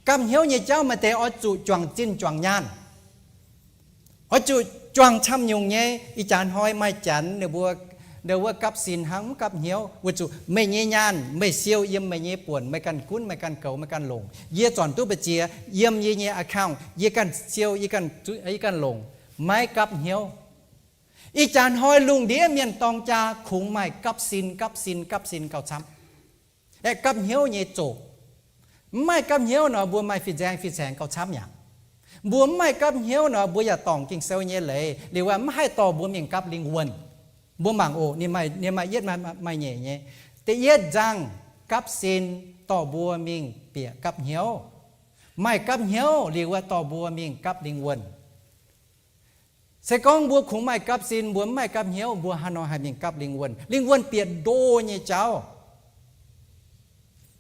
กำเหี้ยวยี่เจ้ามาแต่อจุจวงจิ้นจวงยานอจุจวงช้ำยุงเงี้ยอีจานหอยไม่จันเดี๋ยวว่ากับสินหังกับเหี้ยวว่าจุไม่เงี้ยยานไม่เซียวเยี่ยมไม่เงี้ยป่วนไม่กันคุ้นไม่กันเก่าไม่กันหลงเยี่ยจอนตู้เปเจียเยี่ยมเยี่ยอาข้าวเยี่ยกันเซียวเยี่ยกันหลงไม่กับเหี้ยวอีจานหอยลุงเดียเมียนตองจาขุงไม่กับสินเก่าช้ำกับเหี้ยวเยี่ยโจไม่กับเหี้ยวเนาะบัวไม่ฟิแจงเก่าช้ำอย่างบัวไม่กับเหี้ยวเนาะบัวอย่าตองกิ่งเซลเงี้ยเลยหรือว่าไม่ให้ต่อบัวเมียงกับลิงวนบัวหมังโอนี่ไม่เย็ดไม่เงี้ยแต่เย็ดจังกับสินต่อบัวเมียงเปียกับเหี้ยวไม่กับเหี้ยวหรือว่าต่อบัวเมียงกับลิงวนเสกองบัวขุงไม่กับสินบัวไม่กับเหี้ยวบัวฮานอยให้เมียงกับลิงวนเปียโดเนี่ยเจ้า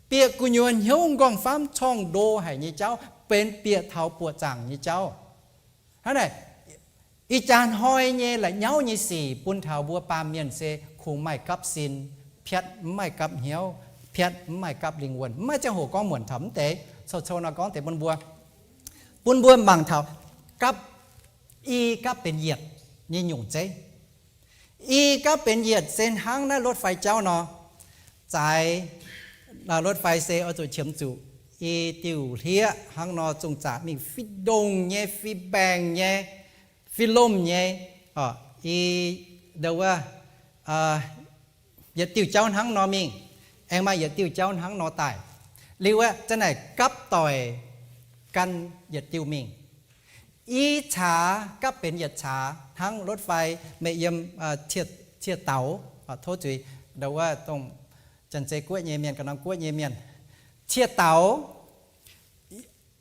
เปียกุญวนเหี้ยวกองฟ้ามช่องโดให้เนี่ยเจ้าเป็นเปียเท้าปวดจังเนี่ยเจ้าท่านไหนอีจานหอยเนี่ยแหละเย้าเนี่ยสี่ปุ่นเท้าบัวปามเมียนเซคงไม่กับสินเพียดไม่กับเหี้ยวเ phiệt mai cặp linh quần mai chẳng hồ con muộn thấm tế sâu sâu nó có tế buôn bua bằng thảo cặp y cặpเป็นเหยียดนี่หยุ่งเจอีก็เป็นเหยียดเส้นห้างนะรถไฟเจ้าเนาะใจรถไฟเซเอาตัวเฉียมจุอีติวเทียห้างนอจงจ่ามีฟิดงเย่ฟิแบงเย่ฟิลมเย่อีเดี๋ยวว่าอย่าติวเจ้าห้างนอมิงเองมาอย่าติวเจ้าห้างนอตายหรือว่าจะไหนกับต่อยกันอย่าติวมิงอีฉาก็เป็นเหยียดฉาทั้งรถไฟไม่ยำเทียดเต๋าโทษจุยเดี๋ยวว่าต้องจันเจกุ้ยเยเมียนกับน้องกุ้ยเยเมียนเทียดเต๋า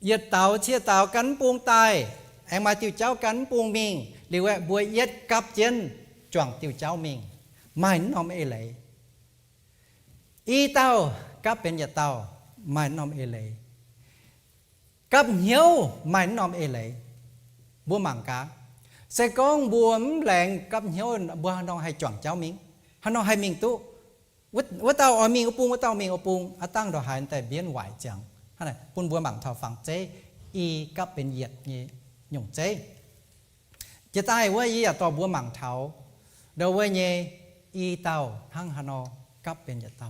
เหยียดเต๋าเทียดเต๋ากันปูงตายแองมาติวเจ้ากันปูงมิงหรือว่าบัวเย็ดกับเจนจ่วงติวเจ้ามิงไม่น้อมเอเลยอีเต๋าก็เป็นเหยียดเต๋าไม่น้อมเอเลยกับเหี้ยวไม่น้อมเอเลยบัวหมังกาsẽ có buồm lẹn cấp nhau bua nó hay chọn cháu mình hắn nó hay mình tu vứt tao ở mình ở pung vứt tao mình ở pung ở tăng đồ hảiแต่biến ngoại chẳng hắn này pun bua bằng thọ phẳng chế y cấpเป็นเหยียดnhư nhung chế chỉ taiว่าyต่อบัวหมังเท้าเดี๋ยวว่าเนี่ยyเต้าทั้งhắn nó cấpเป็นเหยียดเต้า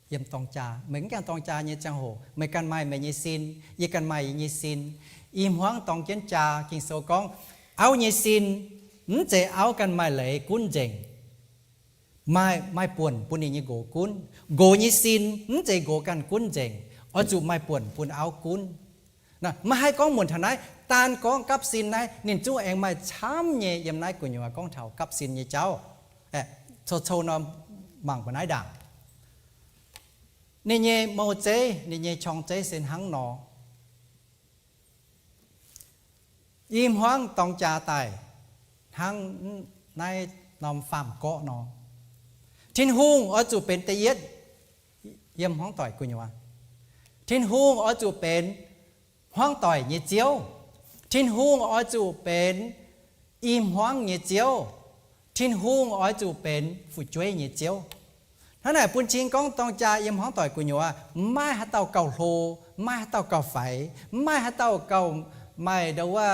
เยี่ยมตองจ่าเหมือนกันตองจ่าเนี่ยจังโหไม่กันไม่ไม่ยี่สินยี่กันไม่ยี่สินอิ่มหวังตองเจนจ่ากินโซกองเอาเยซินจะเอากันมาเลยกุนเจงไม่ป่วนปุ่นนี่โกกุนโกเยซินจะโกกันกุนเจงเอาจูไม่ป่วนปุ่นเอากุนนะมาให้กองหมุนทนายตานกองกับซินนายนินจูเองมาช้ำเยยำนายกุญยวกองเถากับซินเยเจ้าโชนอมบังปนายด่างนี่เยโมเจนี่เยชองเจเซนหังนอยิ้มห้องตองจ่าตายทั้งในนอมฟาร์มเกาะนอทิ้นหุงเอาจูเป็นตะเย็ดเยี่ยมห้องต่อยกุญวะทิ้นหุงเอาจูเป็นห้องต่อยเยเจียวทิ้นหุงเอาจูเป็นอิ่มห้องเยเจียวทิ้นหุงเอาจูเป็นผู้ช่วยเยเจียวท่านไหนปุ่นชิงก้องตองจ่าเยี่ยมห้องต่อยกุญวะไม่ให้เต่าเก่าโลไม่ให้เต่าเก่าไฟไม่ให้เต่าเก่าไม่เดาว่า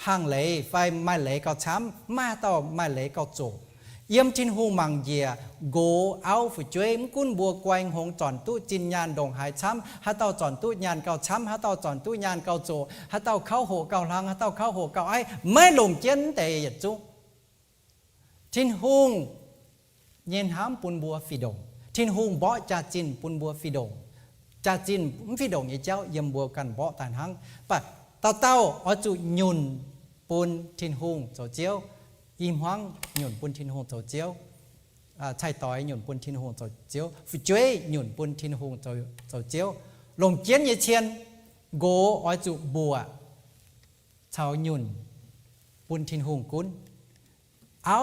ห่างเลยไฟไม่เลยก็ช้ำมาต่อไม่เลยก็โจเยี่ยมทิ้นหูมังเยียโกเอาฝืนช่วยกุ้นบัวกวางหงจอนตู้จินยานดงหายช้ำฮัตเต้าจอนตู้ยานเก่าช้ำฮัตเต้าจอนตู้ยานเก่าโจฮัตเต้าเข้าโหเก่าลังฮัตเต้าเข้าโหเก่าไอ้ไม่หลงเจนแต่หยัดจุทิ้นหูเย็นห้ามปุนบัวฟิดงทิ้นหูบ่จ่าจินปุนบัวฟิดงจ่าจินฟิดงยี่เจ้าเยี่ยมบัวกันบ่ต่างหังปะเต้าเอาจุยุนปุนทิ้นหุงโจเจียวอิ่มห้องยุนปุนทิ้นหุงโจเจียวชายต่อยยุนปุนทิ้นหุงโจเจียวฟิจ้วยยุนปุนทิ้นหุงโจเจียวลงเจียนยี่เชียนโกเอาจุบัวชาวยุนปุนทิ้นหุงกุนเอา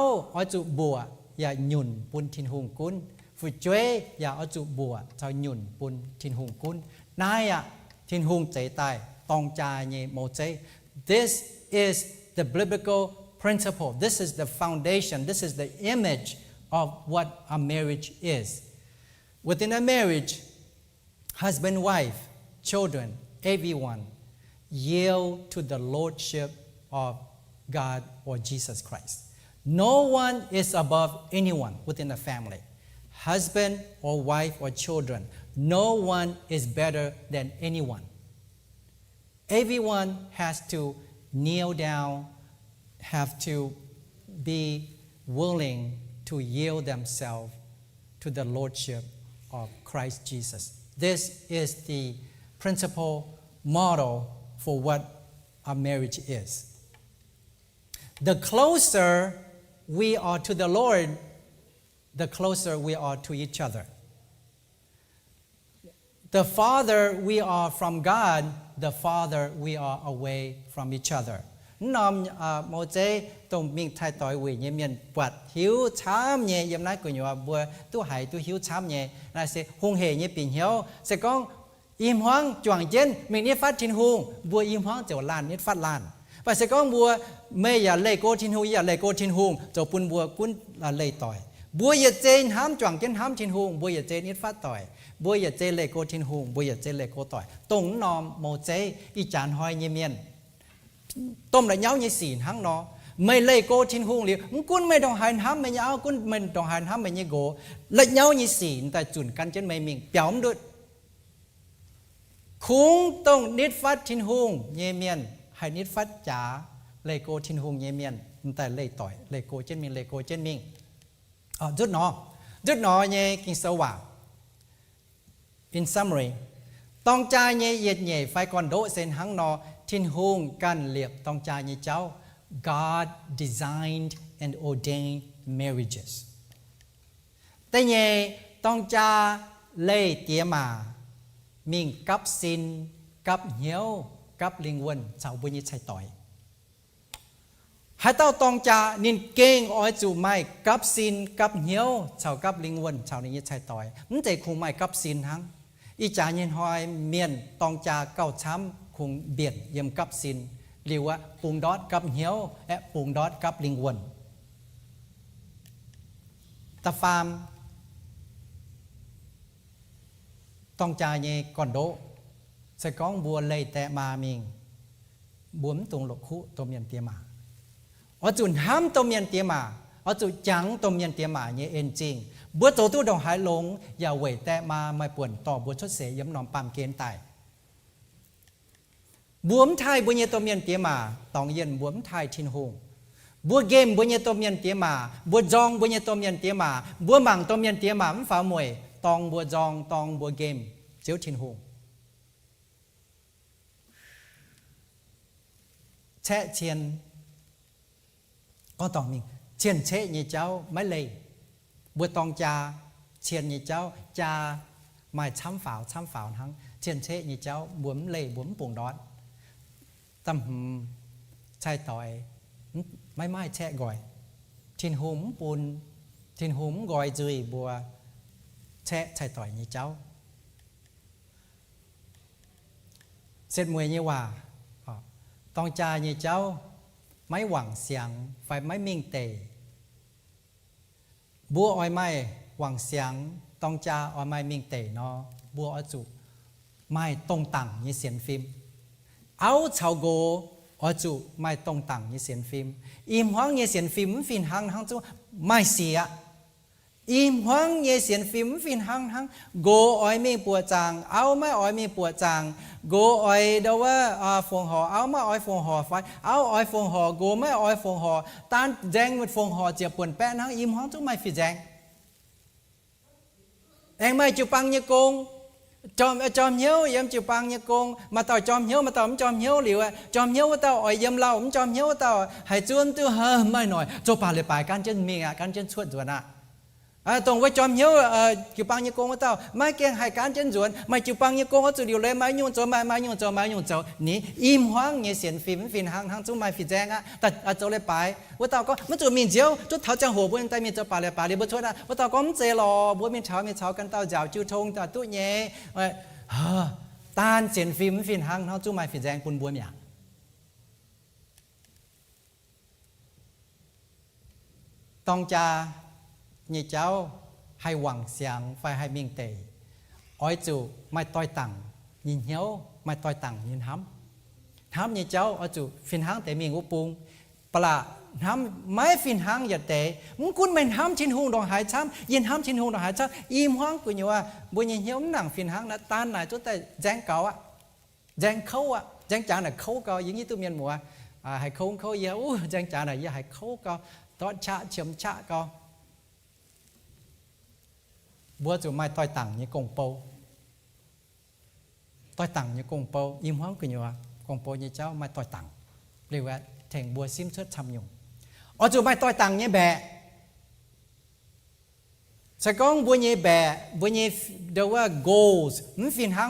จุบัวอย่ายุนปุนทิ้นหุงกุนฟิจ้วยอย่าเอาจุบัวชาวยุนปุนทิ้นหุงกุนนายอะทิ้นหุงใจตายตองจาเยโมเจ This is the biblical principle. This is the foundation. This is the image of what a marriage is. Within a marriage, husband, wife, children, everyone yield to the lordship of God or Jesus Christ. No one is above anyone within a family. Husband or wife or children. No one is better than anyone.Everyone has to kneel down, have to be willing to yield themselves to the Lordship of Christ Jesus. This is the principal model for what a marriage is. The closer we are to the Lord, the closer we are to each other.The farther we are from God, the farther we are away from each other. น้อมโมเจตรงมิงไทยต่อยวิเยเมียนปวดหิวช้ำเย่ยำนายกุญยวบัวตู้หายตู้หิวช้ำเย่นายเสหงเหยเย่ปิ่นเหียวเสกองอิ่มห้องจวงเจนมิงนี่ฟัดทินหงบัวอิ่มห้องเจ้าลานนี่ฟัดลานไปเสกองบัวไม่อย่าเล่โกทินหงอย่าเล่โกทินหงเจ้าปุ่นบัวกุ้นเล่ต่อย บัวอย่าเจนห้ามจ่องเจนห้ามชินหงบัวอย่าเจนอิดฟ้าต่อยบัวอย่าเจเลโกชินหงบัวอย่าเจเลโกต่อยตรงนอมโมเจอีจานหอยเยเมียนต้มละเย้าเยสีทั้งนอไม่เลโกชินหงเหลียวกุนไม่ต้องหันห้ามไม่เย้ากุนไม่ต้องหันห้ามไม่เยโกละเย้าเยสีแต่จุนกันเจนไม่มิงเปียวมดุดคุ้งต้องนิดฟัดชินหงเยเมียนให้นิดฟัดจ๋าเลโกชินหงเยเมียนแต่เลต่อยเลโกเจนมิงเลโกเจนมิงจุดหนอเยกินสว่าง in summary ต้องจ่ายเยเย็ดเย่ไฟก่อนโดเซนหังนอทินหงกันเลียกต้องจ่ายเยเจ้า God designed and ordained marriages แต่เยต้องจ่าเล่เตียมามิงกับสินกับเหี้ยวกับลิงวนชาวบุญยิชัยต่อยให้เต้าตองจานินเก่งอ้อยจูไม่กับสินกับเหี้ยวชาวกับลิงวนชาวนี้ใช้ต่อยมันใจคงไม่กับสินทั้งอีจาเย็นหอยเมียนตองจาเก้าช้ำคงเบียดเยี่ยมกับสินเรียกว่าปุงดอดกับเหี้ยวและปุงดอดกับลิงวนตาฟาร์มตองจาเย่ก่อนโดใส่ก้องบัวเลยแต่มามิงบวมตรงหลกคุตัวเมียนเตียมาởจุดห้ามตัวเมียนเตียมาởจุดจังตัวเมียนเตียมาเนี่ยเอ็นจริงบัวโตตู้ดองหายลงอย่าเว่ยแต่มาไม่ป่วนต่อบัวชดเสียย้ำนอมปามเกณฑ์ตายบวมไทยบัวเนี่ยตัวเมียนเตียมาตองเย็นบวมไทยทินหงบัวเกมบัวเนี่ยตัวเมียนเตียมาบัวจองบัวเนี่ยตัวเมียนเตียมาบัวหมังตัวเมียนเตียมามันฝ่ามวยตองบัวจองตองบัวเกมเจ้าทินหงแช่เชียนก็ต้องมีเชียนเชะยี่เจ้าไม่เลยบัวตองจาเชียนยี่เจ้าจาไม่ช้ำฝ่าวทั้งเชียนเชะยี่เจ้าบวมเลยบวมปุ่งดอดตำใช่ต่อยไม่แช่ก่อยทินหุมปูนทินหุมก่อยจุยบัวแช่ใช่ต่อยยี่เจ้าเสร็จมวยยี่ว่าตองจายี่เจ้าไม่หวังเสียงไฟไม่มิ่งเตะบัวอ้อยไม่หวังเสียงต้องจ่าอ้อยไม่มิ่งเตะเนาะบัวอ้อยจุไม่ตรงต่างยี่เสียนฟิล์มเอาชาวโกอ้อยจุไม่ตรงต่างยี่เสียนฟิล์มอิ่มห้องยี่เสียนฟิล์มฟินหังจุไม่เสียอิ่มห้องยี่เสียนฟิล์มฟินหังโกอ้อยไม่ปวดจางเอาไม่อ้อยไม่ปวดจางโกอ้อยเดาว่าฟงหอเอาไม่อ้อยฟงหอไฟเอาอ้อยฟงหอโกไม่อ้อยฟงหอตานแจงมันฟงหอเจียบปวนแป้นทั้งอิ่มห้องทุกไม่ฟิแจงเองไม่จุปังยี่กงจอมเหี้ยวเยี่ยมจุปังยี่กงมาต่อจอมเหี้ยวมาต่อมจอมเหี้ยวหรือว่าจอมเหี้ยวว่าต่ออ้อยเยี่ยมเราจอมเหี้ยวว่าต่อให้จวนตัวไม่หน่อยโจป่าเลยป่าการเจนมีการเจนชวดจวนตรงไว้จอมเหี้ยวจุปังยี่กงว่าต่อไม่เก่งให้การเจนจวนไม่จุปังยี่กงว่าจุดเดียวเลยไม่ยุ่งโจไม่ยุ่งโจนี่อิ่มห้องเนี่ยเสียนฟินหังจุไม่ฟิแจงแต่โจเลยไปว่าต่อก็มันจุมีเจียวจุดเท้าจังหัวบนใต้มีเจ้าป่าเลยป่าเลยบุชวดว่าต่อก็มันเจรอบัวมีเช้ากันเต้าเจ้าจูทงแต่ตู้เย่ตานเสียนฟินหังทั้งจุไม่ฟิแจงปุ่นบัวเนี่ยต้องจ่ายี่เจ้าให้หวังเสียงไฟให้มิ่งเตะอ้อยจูไม่ต้อยตังยินเหี้ยวไม่ต้อยตังยินห้ำยี่เจ้าอ้อยจูฟินหังแต่มิ่งอุปุงปลาห้ำไม่ฟินหังอย่าเตะมึงคุณเป็นห้ำชินหงดองหายช้ำยินห้ำชินหงดองหายช้ำอิ่มห้องกูอยู่ว่าบุญยินเหี้ยวหนังฟินหังนะตานไหนจุดแต่แจงเก่าแจงเขาแจงจางน่ะเขาเก่าอย่างนี้ตัวเมียนหมัวให้เขาเยอะแจงจางน่ะอย่าให้เขาเก่าตอดชะเฉียมชะเก่าบัวจูไม่ต้อยตังnhư công pâuต้อยตังnhư công pâu im hoang cứ nhiều công pâu như cháuไม่ต้อยตังเรียกว่าแทงบัวซิมเชิดทำอยู่อ๋อจูไม่ต้อยตังnhư bèใช่ก้องบัวnhư bèบัวnhưเดี๋ยวว่า goals มันฟินหัง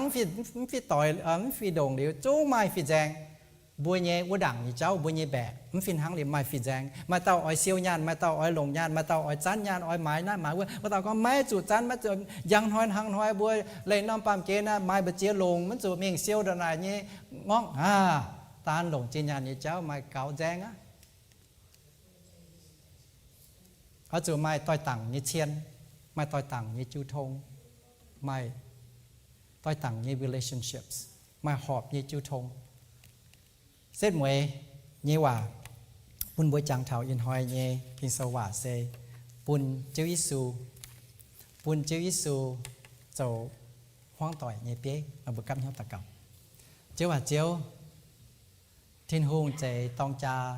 ฟิต่อยมันฟิโด่งเดี๋ยวจูไม่ฟิแจงบัวnhưบัวดังnhư cháuบัวnhư bèมันฟินหังเดี๋ยวไม่ฟิแจงมาเต้าอ้อยเซียวยานมาเต้าอ้อยหลงยานมาเต้าอ้อยจันยานอ้อยไม้นะหมายว่าเต้าก็ไม่จุดจันมาจุดยังหอยหังหอยบัวเลยน้องปามเกนะไม้บะเจียลงมันจุดเมียงเซียวดนายนี่ง้องตานหลงจีนยานnhư cháuไม่เก่าแจง ở chỗ mai tôi tặng như chiên mai tôi tặng như chú thông mai tôi tặng như relationships mai họp như chú thông xét mùi như hòa bún bối chẳng thảo yên hoài như kinh sâu hòa xê bún chữ Giêsu dầu hoang tỏi như bế ở bữa cắm nhau tạ cầu chiếu hòa chiếu thiên hùng chạy tông cha